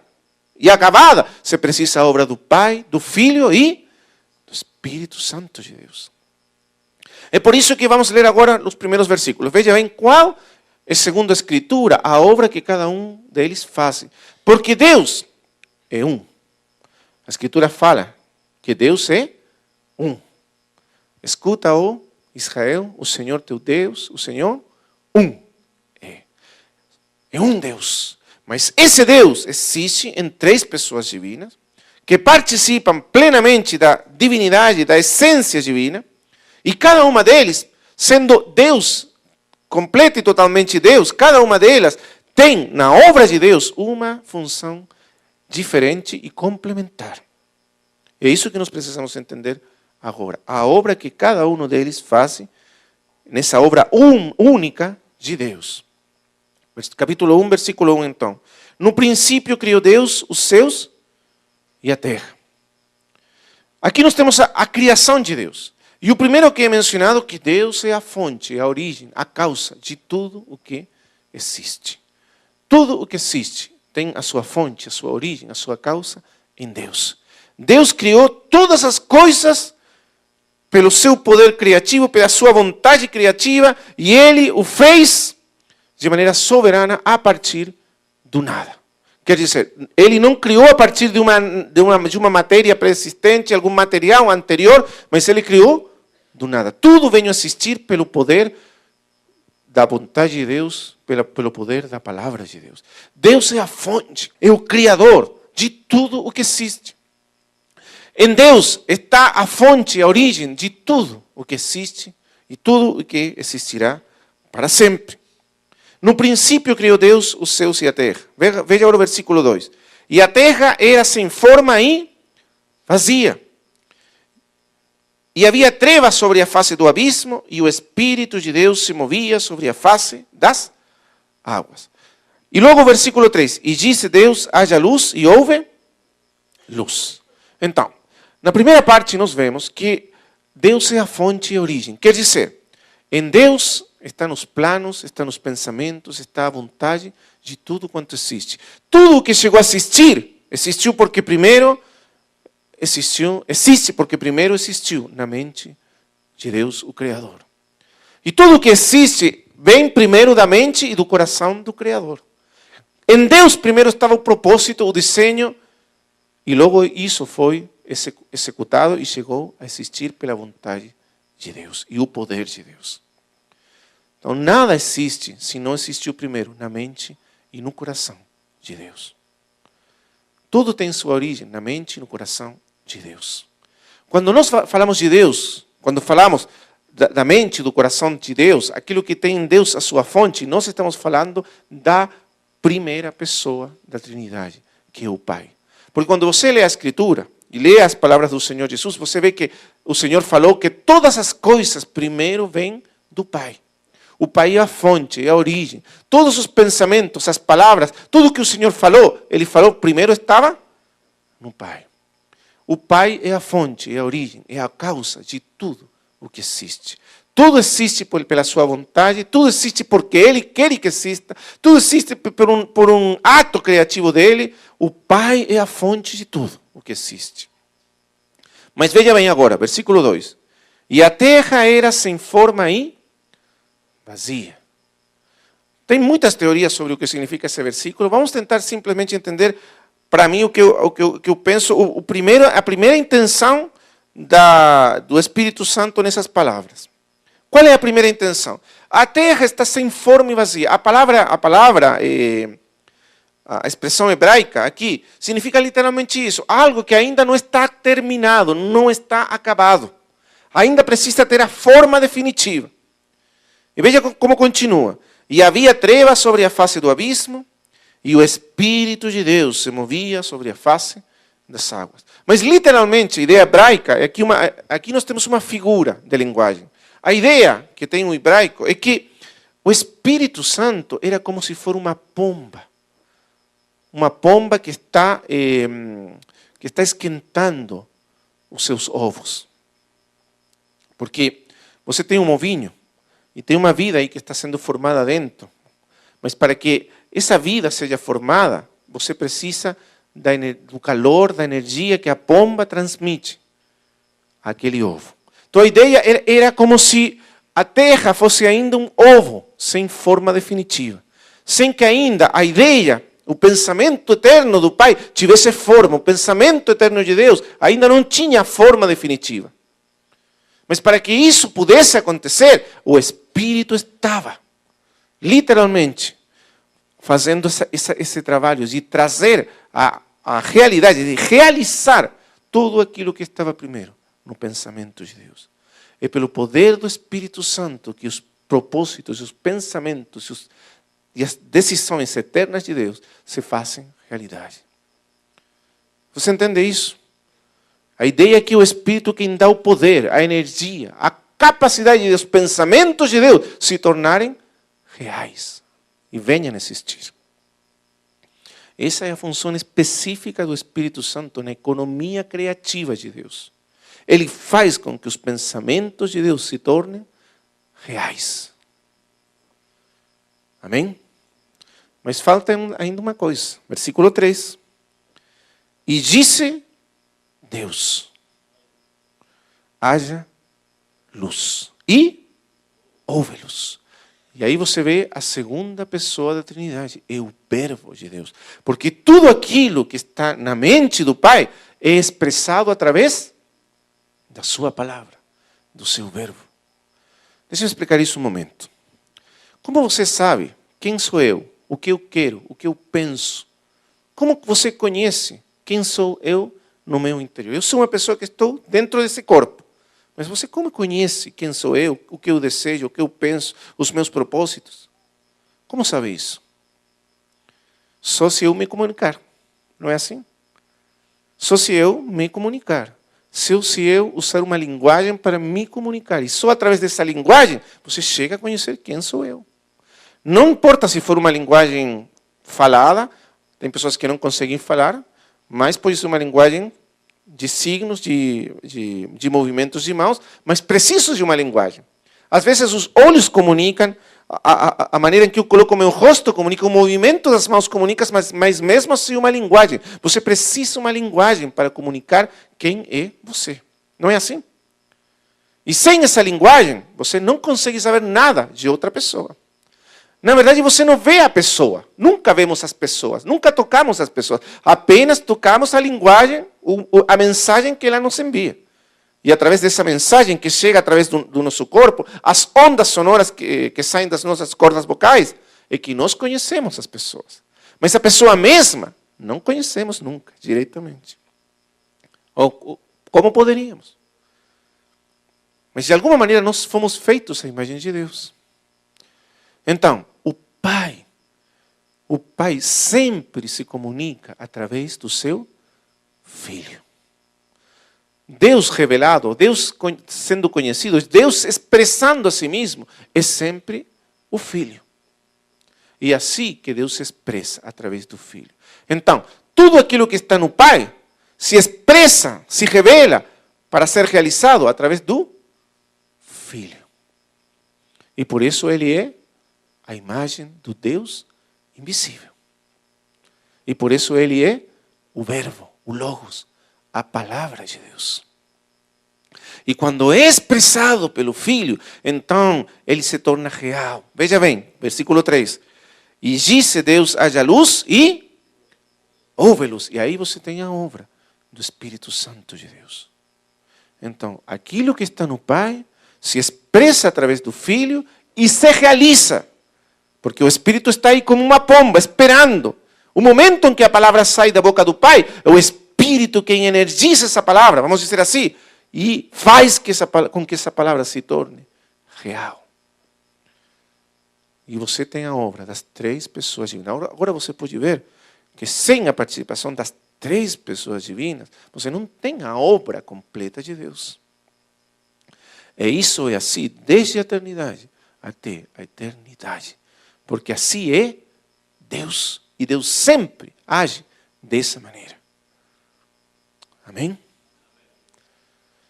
e acabada, se precisa a obra do Pai, do Filho e do Espírito Santo de Deus. É por isso que vamos ler agora os primeiros versículos. Veja bem qual é, segundo a Escritura, a obra que cada um deles faz. Porque Deus é um. A Escritura fala que Deus é um. Escuta, ó Israel, o Senhor teu Deus, o Senhor, um. É um Deus. Mas esse Deus existe em 3 pessoas divinas que participam plenamente da divindade, da essência divina. E cada uma deles, sendo Deus, completo e totalmente Deus, cada uma delas tem na obra de Deus uma função diferente e complementar. É isso que nós precisamos entender agora. A obra que cada um deles faz nessa obra única de Deus. Capítulo 1, versículo 1 então. No princípio criou Deus os céus e a terra. Aqui nós temos a criação de Deus. E o primeiro que é mencionado é que Deus é a fonte, a origem, a causa de tudo o que existe. Tudo o que existe tem a sua fonte, a sua origem, a sua causa em Deus. Deus criou todas as coisas pelo seu poder criativo, pela sua vontade criativa, e Ele o fez de maneira soberana a partir do nada. Quer dizer, Ele não criou a partir de uma matéria pré-existente, algum material anterior, mas Ele criou do nada. Tudo veio a existir pelo poder da vontade de Deus, pelo poder da palavra de Deus. Deus é a fonte, é o Criador de tudo o que existe. Em Deus está a fonte, a origem de tudo o que existe e tudo o que existirá para sempre. No princípio criou Deus os céus e a terra. Veja agora o versículo 2. E a terra era sem forma e vazia. E havia trevas sobre a face do abismo, e o Espírito de Deus se movia sobre a face das águas. E logo o versículo 3. E disse Deus, haja luz, e houve luz. Então, na primeira parte nós vemos que Deus é a fonte e a origem. Quer dizer, em Deus está nos planos, está nos pensamentos, está a vontade de tudo quanto existe. Tudo o que chegou a existir, existiu porque primeiro existe porque primeiro existiu na mente de Deus, o Criador. E tudo o que existe vem primeiro da mente e do coração do Criador. Em Deus primeiro estava o propósito, o desenho, e logo isso foi executado e chegou a existir pela vontade de Deus e o poder de Deus. Então nada existe se não existiu primeiro na mente e no coração de Deus. Tudo tem sua origem na mente e no coração de Deus. Quando nós falamos de Deus, quando falamos da mente e do coração de Deus, aquilo que tem em Deus a sua fonte, nós estamos falando da primeira pessoa da Trindade, que é o Pai. Porque quando você lê a Escritura e lê as palavras do Senhor Jesus, você vê que o Senhor falou que todas as coisas primeiro vêm do Pai. O Pai é a fonte, é a origem. Todos os pensamentos, as palavras, tudo que o Senhor falou, Ele falou primeiro estava no Pai. O Pai é a fonte, é a origem, é a causa de tudo o que existe. Tudo existe pela sua vontade, tudo existe porque Ele quer que exista, tudo existe por um ato criativo dEle. O Pai é a fonte de tudo o que existe. Mas veja bem agora, versículo 2. E a terra era sem forma e vazia. Tem muitas teorias sobre o que significa esse versículo. Vamos tentar simplesmente entender, para mim, o que eu penso. A primeira intenção do Espírito Santo nessas palavras. Qual é a primeira intenção? A terra está sem forma e vazia. A expressão hebraica aqui significa literalmente isso. Algo que ainda não está terminado, não está acabado. Ainda precisa ter a forma definitiva. E veja como continua. E havia trevas sobre a face do abismo, e o Espírito de Deus se movia sobre a face das águas. Mas literalmente, a ideia hebraica, aqui nós temos uma figura de linguagem. A ideia que tem o hebraico é que o Espírito Santo era como se fosse uma pomba. Uma pomba que está esquentando os seus ovos. Porque você tem um ovinho e tem uma vida aí que está sendo formada dentro. Mas para que essa vida seja formada, você precisa do calor, da energia que a pomba transmite àquele ovo. Então a ideia era como se a terra fosse ainda um ovo sem forma definitiva. Sem que ainda a ideia, o pensamento eterno do Pai tivesse forma. O pensamento eterno de Deus ainda não tinha forma definitiva. Mas para que isso pudesse acontecer, o Espírito estava, literalmente, fazendo esse trabalho de trazer a realidade, de realizar tudo aquilo que estava primeiro no pensamento de Deus. É pelo poder do Espírito Santo que os propósitos, os pensamentos e as decisões eternas de Deus se fazem realidade. Você entende isso? A ideia é que o Espírito quem dá o poder, a energia, a capacidade dos pensamentos de Deus se tornarem reais e venham a existir. Essa é a função específica do Espírito Santo na economia criativa de Deus. Ele faz com que os pensamentos de Deus se tornem reais. Amém? Mas falta ainda uma coisa. Versículo 3. E disse Deus. Haja luz. E houve luz. E aí você vê a segunda pessoa da Trindade, é o Verbo de Deus. Porque tudo aquilo que está na mente do Pai é expressado através da sua palavra, do seu Verbo. Deixa eu explicar isso um momento. Como você sabe quem sou eu, o que eu quero, o que eu penso? Como você conhece quem sou eu no meu interior? Eu sou uma pessoa que estou dentro desse corpo. Mas você como conhece quem sou eu, o que eu desejo, o que eu penso, os meus propósitos? Como sabe isso? Só se eu me comunicar. Não é assim? Só se eu me comunicar. Se eu usar uma linguagem para me comunicar. E só através dessa linguagem você chega a conhecer quem sou eu. Não importa se for uma linguagem falada, tem pessoas que não conseguem falar, mas pode ser uma linguagem de signos, de movimentos de mãos, mas preciso de uma linguagem. Às vezes os olhos comunicam, a maneira em que eu coloco o meu rosto comunica, o movimento das mãos comunica, mas mesmo assim uma linguagem. Você precisa de uma linguagem para comunicar quem é você. Não é assim? E sem essa linguagem, você não consegue saber nada de outra pessoa. Na verdade, você não vê a pessoa. Nunca vemos as pessoas. Nunca tocamos as pessoas. Apenas tocamos a linguagem, a mensagem que ela nos envia. E através dessa mensagem que chega através do nosso corpo, as ondas sonoras que saem das nossas cordas vocais, é que nós conhecemos as pessoas. Mas a pessoa mesma, não conhecemos nunca, diretamente. Ou como poderíamos? Mas de alguma maneira nós fomos feitos à imagem de Deus. Então, o Pai sempre se comunica através do seu Filho. Deus revelado, Deus sendo conhecido, Deus expressando a si mesmo, é sempre o Filho. E é assim que Deus se expressa através do Filho. Então, tudo aquilo que está no Pai se expressa, se revela para ser realizado através do Filho. E por isso Ele é a imagem do Deus invisível. E por isso Ele é o Verbo, o Logos, a palavra de Deus. E quando é expressado pelo Filho, então Ele se torna real. Veja bem, versículo 3. E disse Deus, haja luz e houve luz. E aí você tem a obra do Espírito Santo de Deus. Então, aquilo que está no Pai se expressa através do Filho e se realiza. Porque o Espírito está aí como uma pomba, esperando. O momento em que a palavra sai da boca do Pai, é o Espírito quem energiza essa palavra, vamos dizer assim, e faz com que essa palavra se torne real. E você tem a obra das 3 pessoas divinas. Agora você pode ver que sem a participação das 3 pessoas divinas, você não tem a obra completa de Deus. E isso é assim desde a eternidade até a eternidade. Porque assim é Deus. E Deus sempre age dessa maneira. Amém?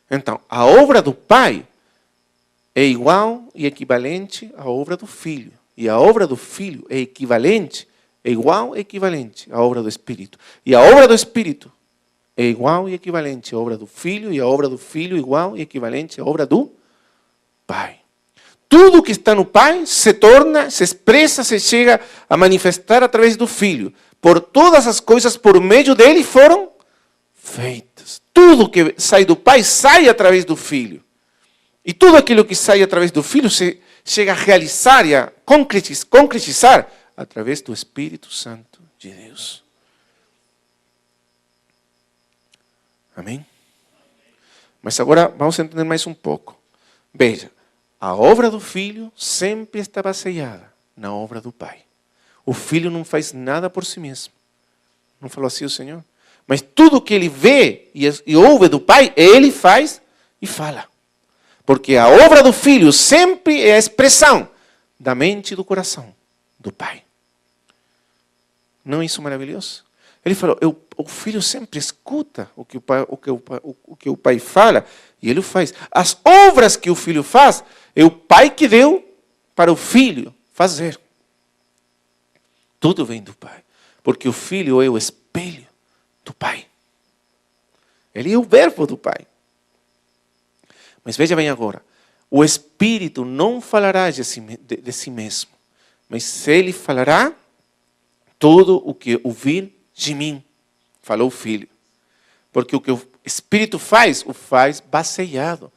Então, a obra do Pai é igual e equivalente à obra do Filho. E a obra do Filho é equivalente, é igual e equivalente à obra do Espírito. E a obra do Espírito é igual e equivalente à obra do Filho. E a obra do Filho é igual e equivalente à obra do Pai. Tudo que está no Pai se torna, se expressa, se chega a manifestar através do Filho. Por todas as coisas por meio dele foram feitas. Tudo que sai do Pai sai através do Filho. E tudo aquilo que sai através do Filho se chega a realizar e a concretizar através do Espírito Santo de Deus. Amém? Mas agora vamos entender mais um pouco. Veja. A obra do Filho sempre está baseada na obra do Pai. O Filho não faz nada por si mesmo. Não falou assim o Senhor? Mas tudo que ele vê e ouve do Pai, ele faz e fala. Porque a obra do Filho sempre é a expressão da mente e do coração do Pai. Não é isso maravilhoso? Ele falou, o Filho sempre escuta o que o Pai fala e ele o faz. As obras que o Filho faz, é o Pai que deu para o Filho fazer. Tudo vem do Pai. Porque o Filho é o espelho do Pai. Ele é o verbo do Pai. Mas veja bem agora, o Espírito não falará de si mesmo, mas ele falará tudo o que ouvir de mim, falou o Filho. Porque o que o Espírito faz, o faz baseado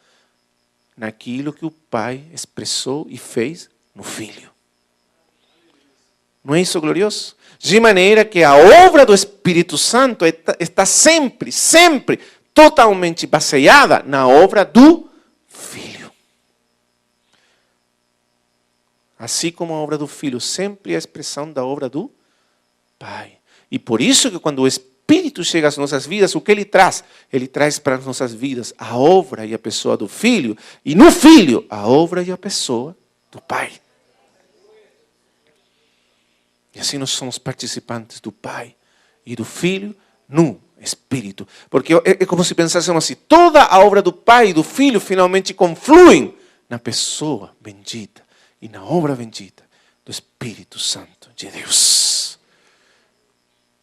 naquilo que o Pai expressou e fez no Filho. Não é isso glorioso? De maneira que a obra do Espírito Santo está sempre, sempre, totalmente baseada na obra do Filho. Assim como a obra do Filho sempre é a expressão da obra do Pai. E por isso que quando o Espírito chega às nossas vidas, o que ele traz? Ele traz para as nossas vidas a obra e a pessoa do Filho. E no Filho, a obra e a pessoa do Pai. E assim nós somos participantes do Pai e do Filho no Espírito. Porque é como se pensássemos assim, toda a obra do Pai e do Filho finalmente confluem na pessoa bendita e na obra bendita do Espírito Santo de Deus.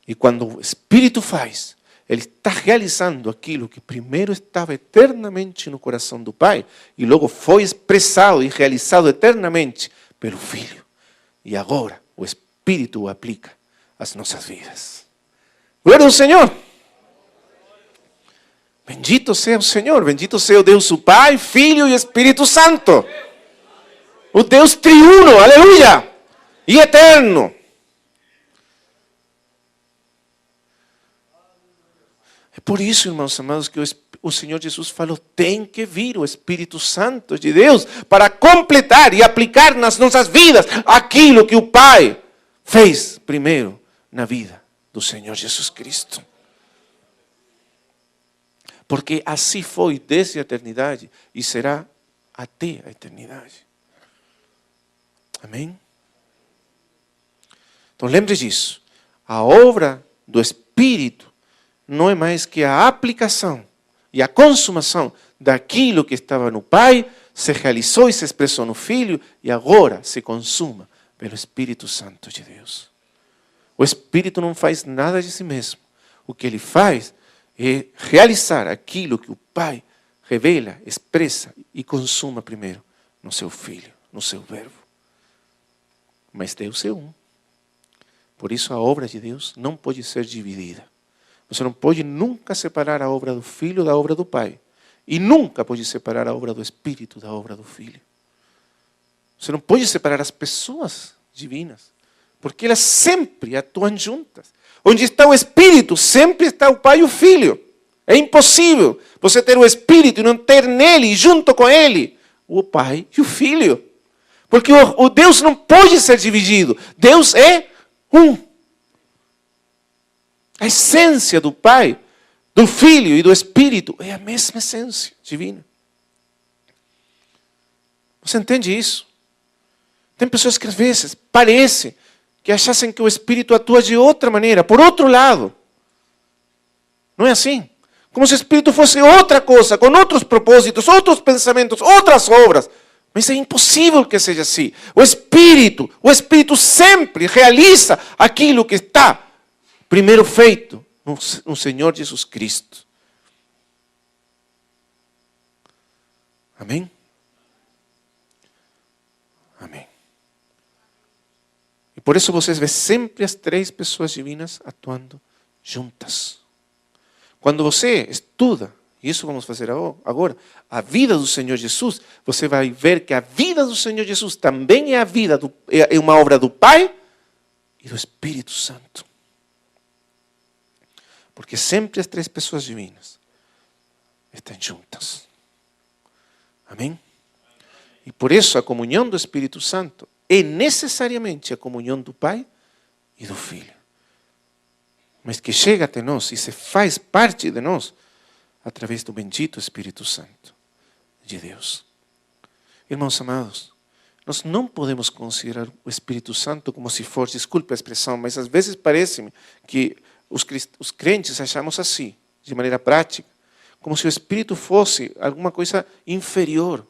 E quando o Espírito faz, ele está realizando aquilo que primeiro estava eternamente no coração do Pai e logo foi expressado e realizado eternamente pelo Filho. E agora o Espírito o aplica às nossas vidas. Glória ao Senhor! Bendito seja o Senhor, bendito seja o Deus, o Pai, Filho e Espírito Santo. O Deus triuno, aleluia! E eterno. É por isso, irmãos amados, que o Senhor Jesus falou, tem que vir o Espírito Santo de Deus para completar e aplicar nas nossas vidas aquilo que o Pai fez primeiro na vida do Senhor Jesus Cristo. Porque assim foi desde a eternidade e será até a eternidade. Amém? Então lembre disso. A obra do Espírito não é mais que a aplicação e a consumação daquilo que estava no Pai, se realizou e se expressou no Filho e agora se consuma pelo Espírito Santo de Deus. O Espírito não faz nada de si mesmo. O que ele faz é realizar aquilo que o Pai revela, expressa e consuma primeiro no seu Filho, no seu Verbo. Mas Deus é um. Por isso a obra de Deus não pode ser dividida. Você não pode nunca separar a obra do Filho da obra do Pai. E nunca pode separar a obra do Espírito da obra do Filho. Você não pode separar as pessoas divinas. Porque elas sempre atuam juntas. Onde está o Espírito, sempre está o Pai e o Filho. É impossível você ter o Espírito e não ter nele, junto com ele, o Pai e o Filho. Porque o Deus não pode ser dividido. Deus é um. A essência do Pai, do Filho e do Espírito é a mesma essência divina. Você entende isso? Tem pessoas que às vezes parece que achassem que o Espírito atua de outra maneira, por outro lado. Não é assim? Como se o Espírito fosse outra coisa, com outros propósitos, outros pensamentos, outras obras. Mas é impossível que seja assim. O Espírito sempre realiza aquilo que está primeiro feito no Senhor Jesus Cristo. Amém? Amém. E por isso vocês vêem sempre as três pessoas divinas atuando juntas. Quando você estuda, e isso vamos fazer agora, a vida do Senhor Jesus, você vai ver que a vida do Senhor Jesus também é uma obra do Pai e do Espírito Santo. Porque sempre as três pessoas divinas estão juntas. Amém? E por isso a comunhão do Espírito Santo é necessariamente a comunhão do Pai e do Filho. Mas que chega até nós e se faz parte de nós através do bendito Espírito Santo de Deus. Irmãos amados, nós não podemos considerar o Espírito Santo como se fosse, desculpe a expressão, mas às vezes parece-me que os crentes achamos assim, de maneira prática, como se o Espírito fosse alguma coisa inferior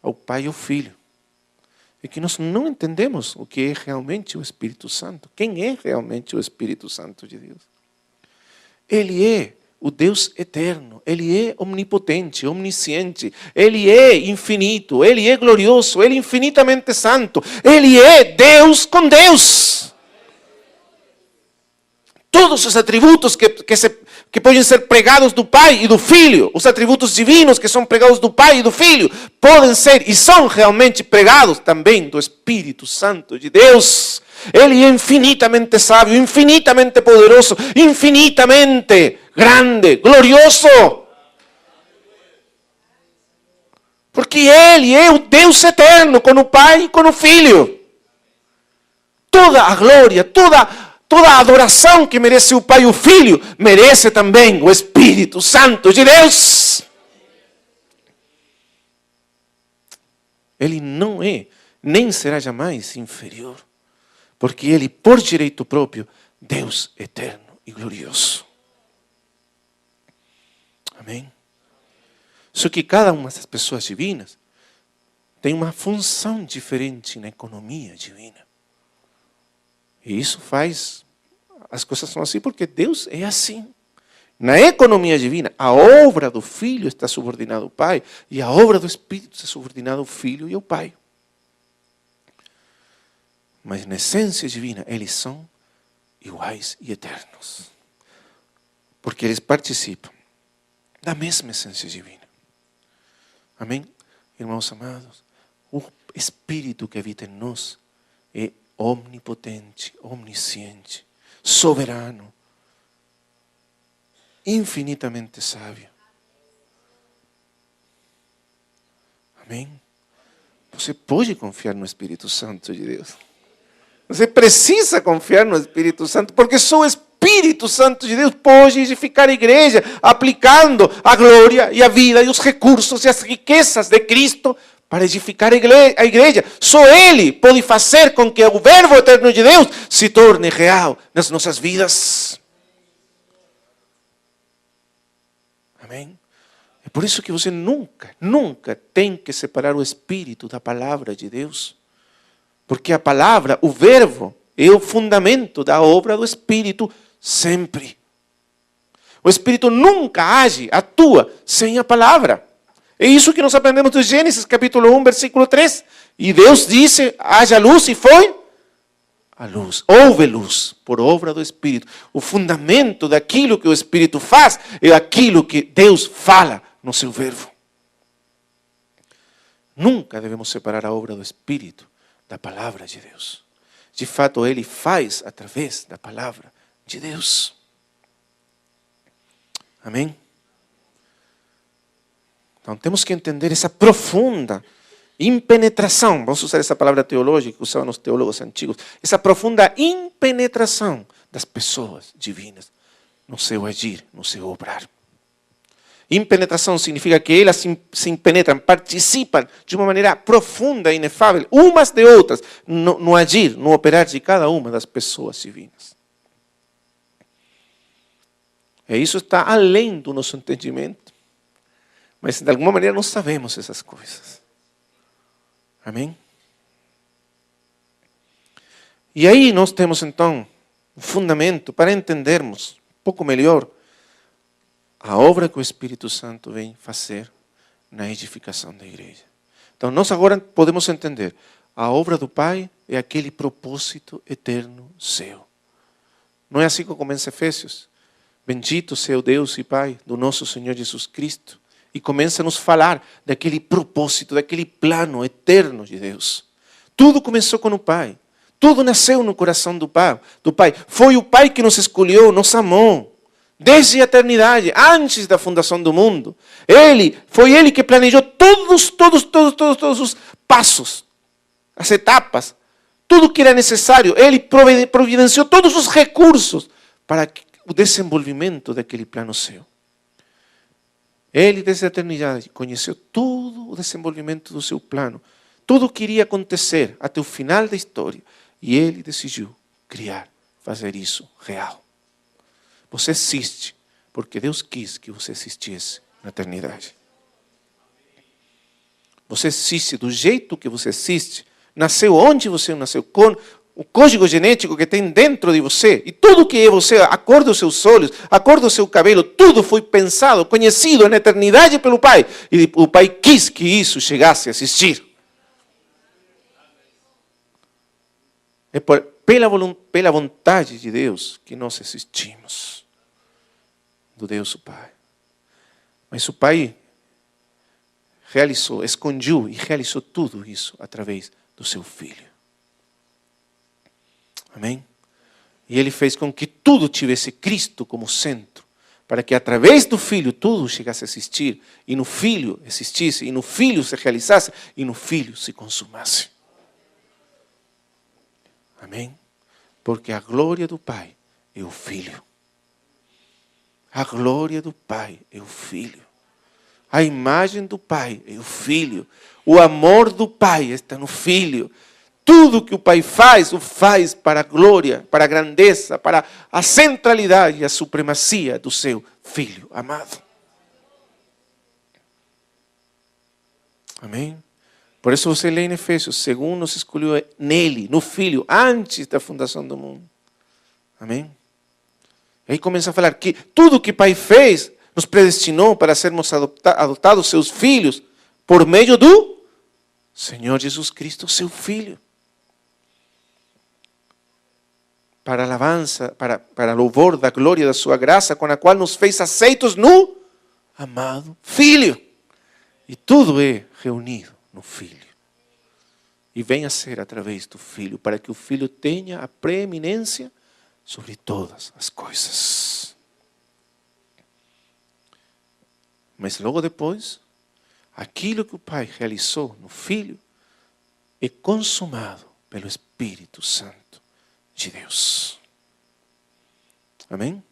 ao Pai e ao Filho. É que nós não entendemos o que é realmente o Espírito Santo. Quem é realmente o Espírito Santo de Deus? Ele é o Deus eterno. Ele é onipotente, omnisciente. Ele é infinito, Ele é glorioso, Ele é infinitamente santo. Ele é Deus com Deus. Todos os atributos que podem ser pregados do Pai e do Filho, os atributos divinos que são pregados do Pai e do Filho, podem ser e são realmente pregados também do Espírito Santo de Deus. Ele é infinitamente sábio, infinitamente poderoso, infinitamente grande, glorioso. Porque Ele é o Deus eterno, com o Pai e com o Filho. Toda a glória, toda a adoração que merece o Pai e o Filho, merece também o Espírito Santo de Deus. Ele não é, nem será jamais inferior. Porque Ele, por direito próprio, Deus eterno e glorioso. Amém? Só que cada uma das pessoas divinas tem uma função diferente na economia divina. E isso faz, as coisas são assim porque Deus é assim. Na economia divina, a obra do Filho está subordinada ao Pai e a obra do Espírito está subordinada ao Filho e ao Pai. Mas na essência divina, eles são iguais e eternos. Porque eles participam da mesma essência divina. Amém? Irmãos amados, o Espírito que habita em nós é omnipotente, omnisciente, soberano, infinitamente sábio. Amém? Você pode confiar no Espírito Santo de Deus. Você precisa confiar no Espírito Santo, porque só o Espírito Santo de Deus pode edificar a igreja, aplicando a glória e a vida e os recursos e as riquezas de Cristo para edificar a igreja. Só Ele pode fazer com que o Verbo eterno de Deus se torne real nas nossas vidas. Amém? É por isso que você nunca tem que separar o Espírito da palavra de Deus. Porque a palavra, o verbo, é o fundamento da obra do Espírito sempre. O Espírito nunca age, atua sem a palavra. É isso que nós aprendemos de Gênesis capítulo 1, versículo 3. E Deus disse, haja luz, e foi a luz. Houve luz por obra do Espírito. O fundamento daquilo que o Espírito faz é aquilo que Deus fala no seu verbo. Nunca devemos separar a obra do Espírito da palavra de Deus. De fato, Ele faz através da palavra de Deus. Amém? Então, temos que entender essa profunda impenetração. Vamos usar essa palavra teológica que usavam os teólogos antigos. Essa profunda impenetração das pessoas divinas no seu agir, no seu obrar. Impenetração significa que elas se impenetram, participam de uma maneira profunda e inefável, umas de outras, no agir, no operar de cada uma das pessoas divinas. E isso está além do nosso entendimento, mas de alguma maneira nós sabemos essas coisas. Amém? E aí nós temos então um fundamento para entendermos um pouco melhor a obra que o Espírito Santo vem fazer na edificação da igreja. Então, nós agora podemos entender, a obra do Pai é aquele propósito eterno seu. Não é assim que começa Efésios? Bendito seja o Deus e Pai do nosso Senhor Jesus Cristo. E começa a nos falar daquele propósito, daquele plano eterno de Deus. Tudo começou com o Pai. Tudo nasceu no coração do Pai. Foi o Pai que nos escolheu, nos amou. Desde a eternidade, antes da fundação do mundo. Foi Ele que planejou todos os passos, as etapas, tudo que era necessário. Ele providenciou todos os recursos para o desenvolvimento daquele plano seu. Ele, desde a eternidade, conheceu todo o desenvolvimento do seu plano. Tudo o que iria acontecer até o final da história. E Ele decidiu criar, fazer isso real. Você existe porque Deus quis que você existisse na eternidade. Você existe do jeito que você existe. Nasceu onde você nasceu, com o código genético que tem dentro de você, e tudo que é você, a cor dos seus olhos, a cor do seu cabelo, tudo foi pensado, conhecido na eternidade pelo Pai. E o Pai quis que isso chegasse a existir. É pela vontade de Deus que nós existimos. Do Deus o Pai. Mas o Pai realizou, escondeu e realizou tudo isso através do seu Filho. Amém? E Ele fez com que tudo tivesse Cristo como centro, para que através do Filho tudo chegasse a existir, e no Filho existisse, e no Filho se realizasse, e no Filho se consumasse. Amém? Porque a glória do Pai é o Filho. A glória do Pai é o Filho. A imagem do Pai é o Filho. O amor do Pai está no Filho. Tudo que o Pai faz, o faz para a glória, para a grandeza, para a centralidade e a supremacia do seu Filho amado. Amém? Por isso você lê em Efésios, segundo nos escolheu nele, no Filho, antes da fundação do mundo. Amém? E aí começa a falar que tudo que o Pai fez nos predestinou para sermos adotados seus filhos por meio do Senhor Jesus Cristo, seu Filho. Para alabança, para louvor da glória da sua graça, com a qual nos fez aceitos no amado Filho. E tudo é reunido no Filho. E vem a ser através do Filho, para que o Filho tenha a preeminência sobre todas as coisas. Mas logo depois, aquilo que o Pai realizou no Filho é consumado pelo Espírito Santo de Deus. Amém?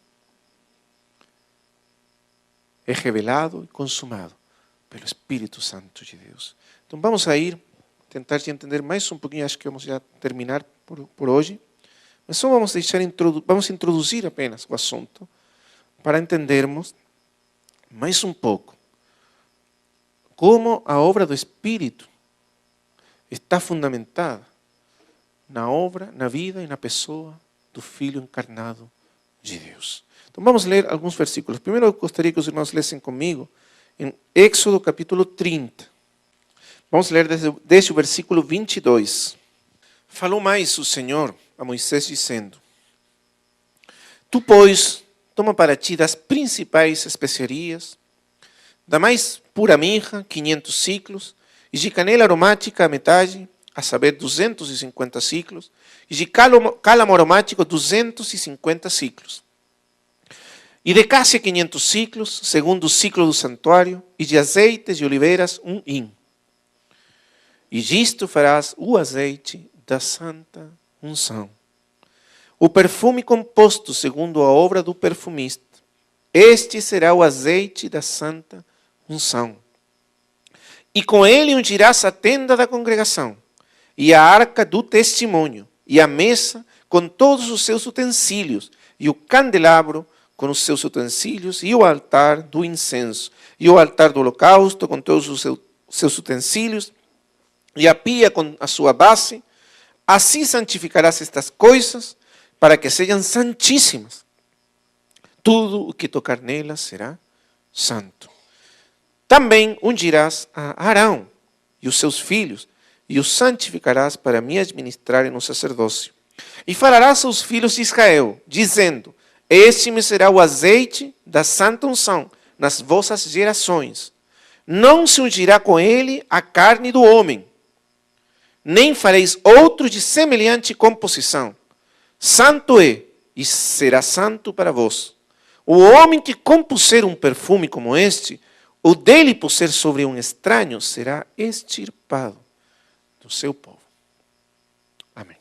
É revelado e consumado pelo Espírito Santo de Deus. Então vamos a ir, tentar entender mais um pouquinho, acho que vamos já terminar por hoje. Mas só vamos introduzir apenas o assunto para entendermos mais um pouco como a obra do Espírito está fundamentada na obra, na vida e na pessoa do Filho encarnado de Deus. Então vamos ler alguns versículos. Primeiro eu gostaria que os irmãos lessem comigo em Éxodo capítulo 30. Vamos ler desde o versículo 22. Falou mais o Senhor a Moisés dizendo: Tu, pois, toma para ti das principais especiarias, da mais pura mirra, 500 ciclos, e de canela aromática a metade, a saber, 250 ciclos, e de cálamo aromático, 250 ciclos. E de cássia 500 ciclos, segundo o ciclo do santuário, e de azeites de oliveiras 1 hin. E disto farás o azeite da santa unção. O perfume composto segundo a obra do perfumista. Este será o azeite da santa unção. E com ele ungirás a tenda da congregação, e a arca do testemunho, e a mesa com todos os seus utensílios, e o candelabro com os seus utensílios, e o altar do incenso, e o altar do holocausto com todos os seus utensílios, e a pia com a sua base. Assim santificarás estas coisas, para que sejam santíssimas. Tudo o que tocar nelas será santo. Também ungirás a Arão e os seus filhos, e os santificarás para me administrarem no sacerdócio. E falarás aos filhos de Israel, dizendo: Este me será o azeite da santa unção nas vossas gerações. Não se ungirá com ele a carne do homem, nem fareis outro de semelhante composição. Santo é, e será santo para vós. O homem que compuser um perfume como este, o dele puser sobre um estranho, será extirpado do seu povo. Amém.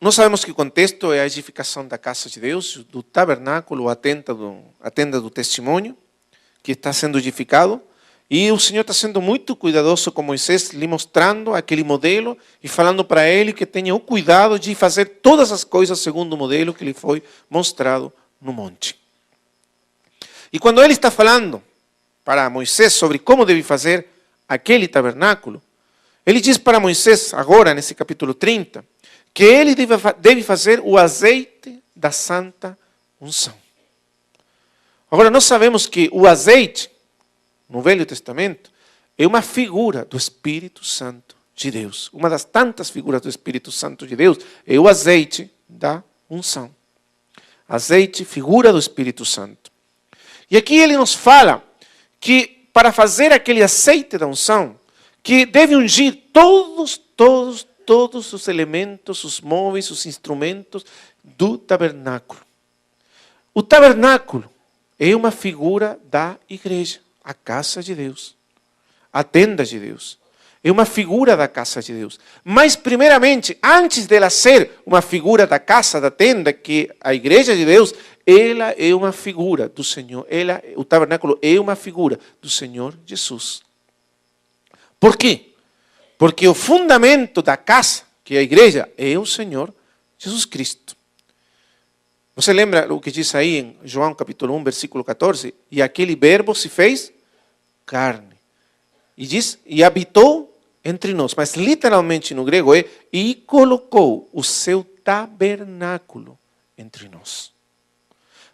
Nós sabemos que o contexto é a edificação da casa de Deus, do tabernáculo, a tenda do testemunho, que está sendo edificado. E o Senhor está sendo muito cuidadoso com Moisés, lhe mostrando aquele modelo e falando para ele que tenha o cuidado de fazer todas as coisas segundo o modelo que lhe foi mostrado no monte. E quando ele está falando para Moisés sobre como deve fazer aquele tabernáculo, Ele diz para Moisés, agora nesse capítulo 30, que ele deve fazer o azeite da santa unção. Agora, nós sabemos que o azeite, no Velho Testamento, é uma figura do Espírito Santo de Deus. Uma das tantas figuras do Espírito Santo de Deus é o azeite da unção. Azeite, figura do Espírito Santo. E aqui ele nos fala que para fazer aquele azeite da unção, que deve ungir todos os elementos, os móveis, os instrumentos do tabernáculo. O tabernáculo é uma figura da igreja, a casa de Deus, a tenda de Deus. É uma figura da casa de Deus. Mas, primeiramente, antes dela ser uma figura da casa, da tenda, que a igreja de Deus, ela é uma figura do Senhor. O tabernáculo é uma figura do Senhor Jesus. Por quê? Porque o fundamento da casa, que é a igreja, é o Senhor Jesus Cristo. Você lembra o que diz aí em João capítulo 1, versículo 14? E aquele verbo se fez carne. E diz, e habitou entre nós. Mas literalmente no grego é, e colocou o seu tabernáculo entre nós.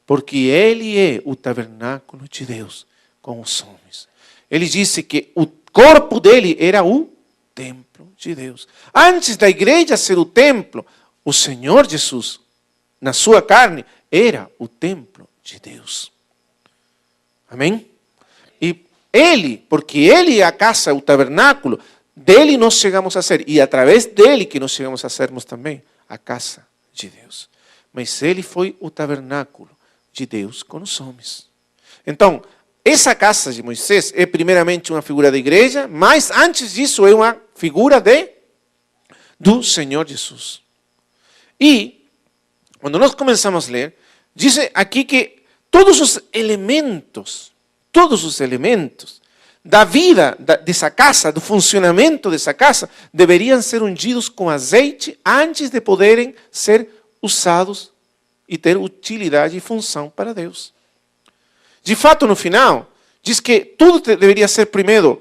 Porque ele é o tabernáculo de Deus com os homens. Ele disse que o corpo dele era o templo de Deus. Antes da igreja ser o templo, o Senhor Jesus, na sua carne, era o templo de Deus. Amém? E ele, porque ele é a casa, o tabernáculo, dele nós chegamos a ser, e através dele que nós chegamos a sermos também a casa de Deus. Mas ele foi o tabernáculo de Deus com os homens. Então, essa casa de Moisés é primeiramente uma figura da igreja, mas antes disso é uma figura do Senhor Jesus. E, quando nós começamos a ler, diz aqui que todos os elementos da vida dessa casa, do funcionamento dessa casa, deveriam ser ungidos com azeite antes de poderem ser usados e ter utilidade e função para Deus. De fato, no final, diz que tudo deveria ser primeiro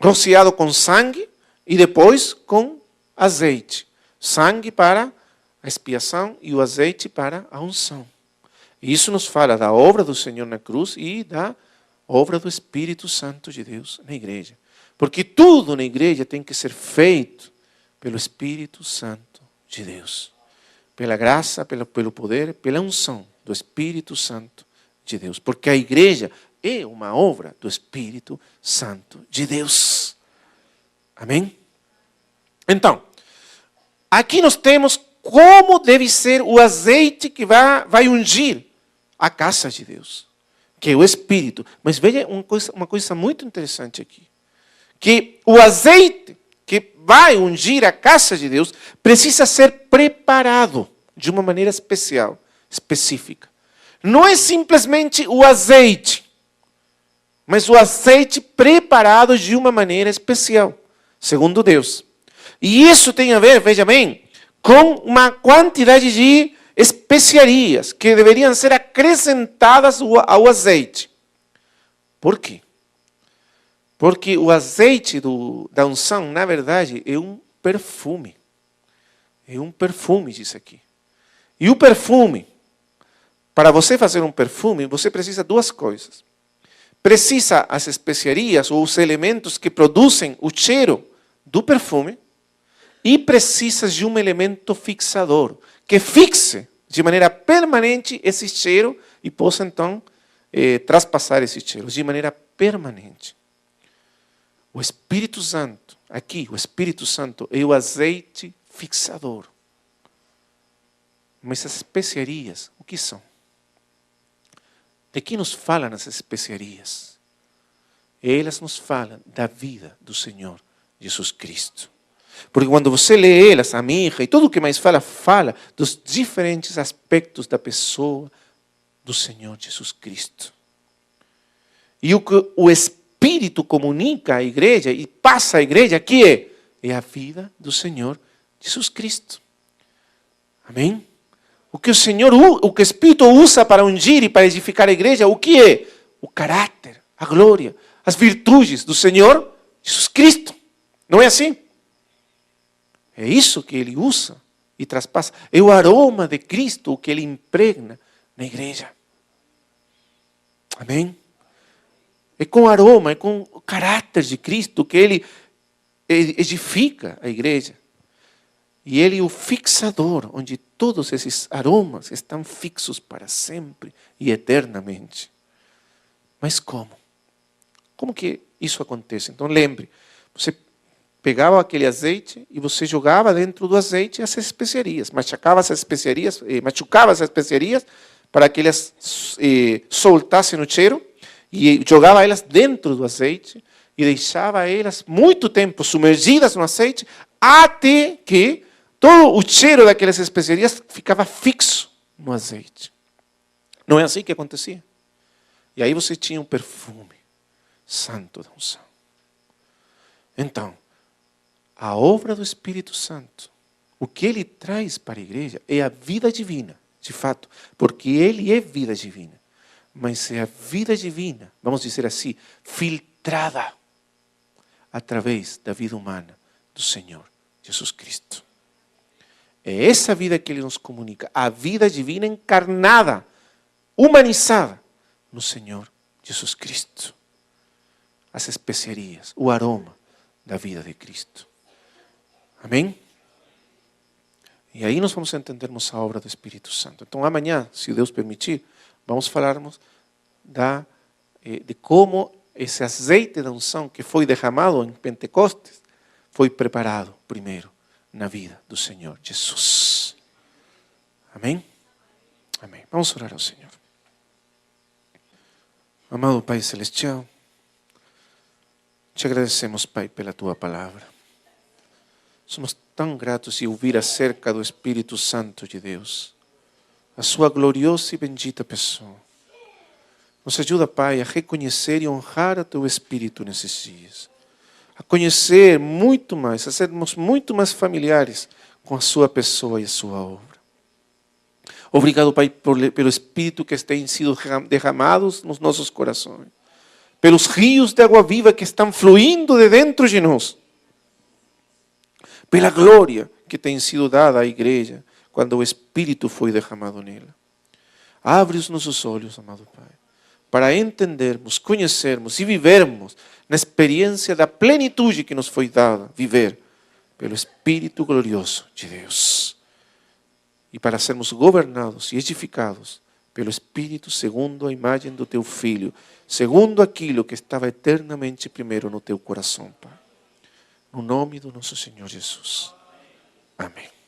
rociado com sangue e depois com azeite. Sangue para a expiação e o azeite para a unção. E isso nos fala da obra do Senhor na cruz e da obra do Espírito Santo de Deus na igreja. Porque tudo na igreja tem que ser feito pelo Espírito Santo de Deus. Pela graça, pelo poder, pela unção do Espírito Santo de Deus. Porque a igreja é uma obra do Espírito Santo de Deus. Amém? Então, aqui nós temos como deve ser o azeite que vai ungir a casa de Deus, que é o Espírito. Mas veja uma coisa muito interessante aqui. Que o azeite que vai ungir a casa de Deus precisa ser preparado de uma maneira especial, específica. Não é simplesmente o azeite, mas o azeite preparado de uma maneira especial, segundo Deus. E isso tem a ver, veja bem, com uma quantidade de especiarias que deveriam ser acrescentadas ao azeite. Por quê? Porque o azeite da unção, na verdade, é um perfume. É um perfume, diz aqui. E o perfume, para você fazer um perfume, você precisa de duas coisas. Precisa as especiarias ou os elementos que produzem o cheiro do perfume e precisa de um elemento fixador, que fixe de maneira permanente esse cheiro e possa então traspassar esse cheiro de maneira permanente. O Espírito Santo, aqui, o Espírito Santo é o azeite fixador. Mas as especiarias, o que são? De que nos falam as especiarias? Elas nos falam da vida do Senhor Jesus Cristo. Porque quando você lê elas, a mirra e tudo o que mais fala dos diferentes aspectos da pessoa do Senhor Jesus Cristo. E o que o Espírito comunica à igreja e passa à igreja, que é a vida do Senhor Jesus Cristo. Amém? O que o Espírito usa para ungir e para edificar a igreja, o que é? O caráter, a glória, as virtudes do Senhor Jesus Cristo. Não é assim? É isso que Ele usa e traspassa. É o aroma de Cristo que Ele impregna na igreja. Amém? É com aroma, é com o caráter de Cristo que Ele edifica a igreja. E Ele é o fixador, onde todos esses aromas estão fixos para sempre e eternamente. Mas como? Como que isso acontece? Então lembre, você pegava aquele azeite e você jogava dentro do azeite as especiarias. Machucava as especiarias para que elas soltassem o cheiro e jogava elas dentro do azeite e deixava elas muito tempo submergidas no azeite até que todo o cheiro daquelas especiarias ficava fixo no azeite. Não é assim que acontecia? E aí você tinha um perfume santo da unção. Então, a obra do Espírito Santo, o que Ele traz para a igreja é a vida divina, de fato, porque Ele é vida divina. Mas é a vida divina, vamos dizer assim, filtrada através da vida humana do Senhor Jesus Cristo. É essa vida que Ele nos comunica, a vida divina encarnada, humanizada no Senhor Jesus Cristo. As especiarias, o aroma da vida de Cristo. Amém? E aí nós vamos entendermos a obra do Espírito Santo. Então amanhã, se Deus permitir, vamos falarmos de como esse azeite da unção que foi derramado em Pentecostes foi preparado primeiro na vida do Senhor Jesus. Amém? Amém. Vamos orar ao Senhor. Amado Pai Celestial, te agradecemos, Pai, pela Tua palavra. Somos tão gratos em ouvir acerca do Espírito Santo de Deus, a sua gloriosa e bendita pessoa. Nos ajuda, Pai, a reconhecer e honrar a Teu Espírito nesses dias. A conhecer muito mais, a sermos muito mais familiares com a Sua pessoa e a Sua obra. Obrigado, Pai, pelo Espírito que tem sido derramados nos nossos corações. Pelos rios de água viva que estão fluindo de dentro de nós. Pela glória que tem sido dada à igreja quando o Espírito foi derramado nela. Abre os nossos olhos, amado Pai, para entendermos, conhecermos e vivermos na experiência da plenitude que nos foi dada viver pelo Espírito glorioso de Deus. E para sermos governados e edificados pelo Espírito segundo a imagem do Teu Filho, segundo aquilo que estava eternamente primeiro no Teu coração, Pai. No nome do nosso Senhor Jesus. Amém.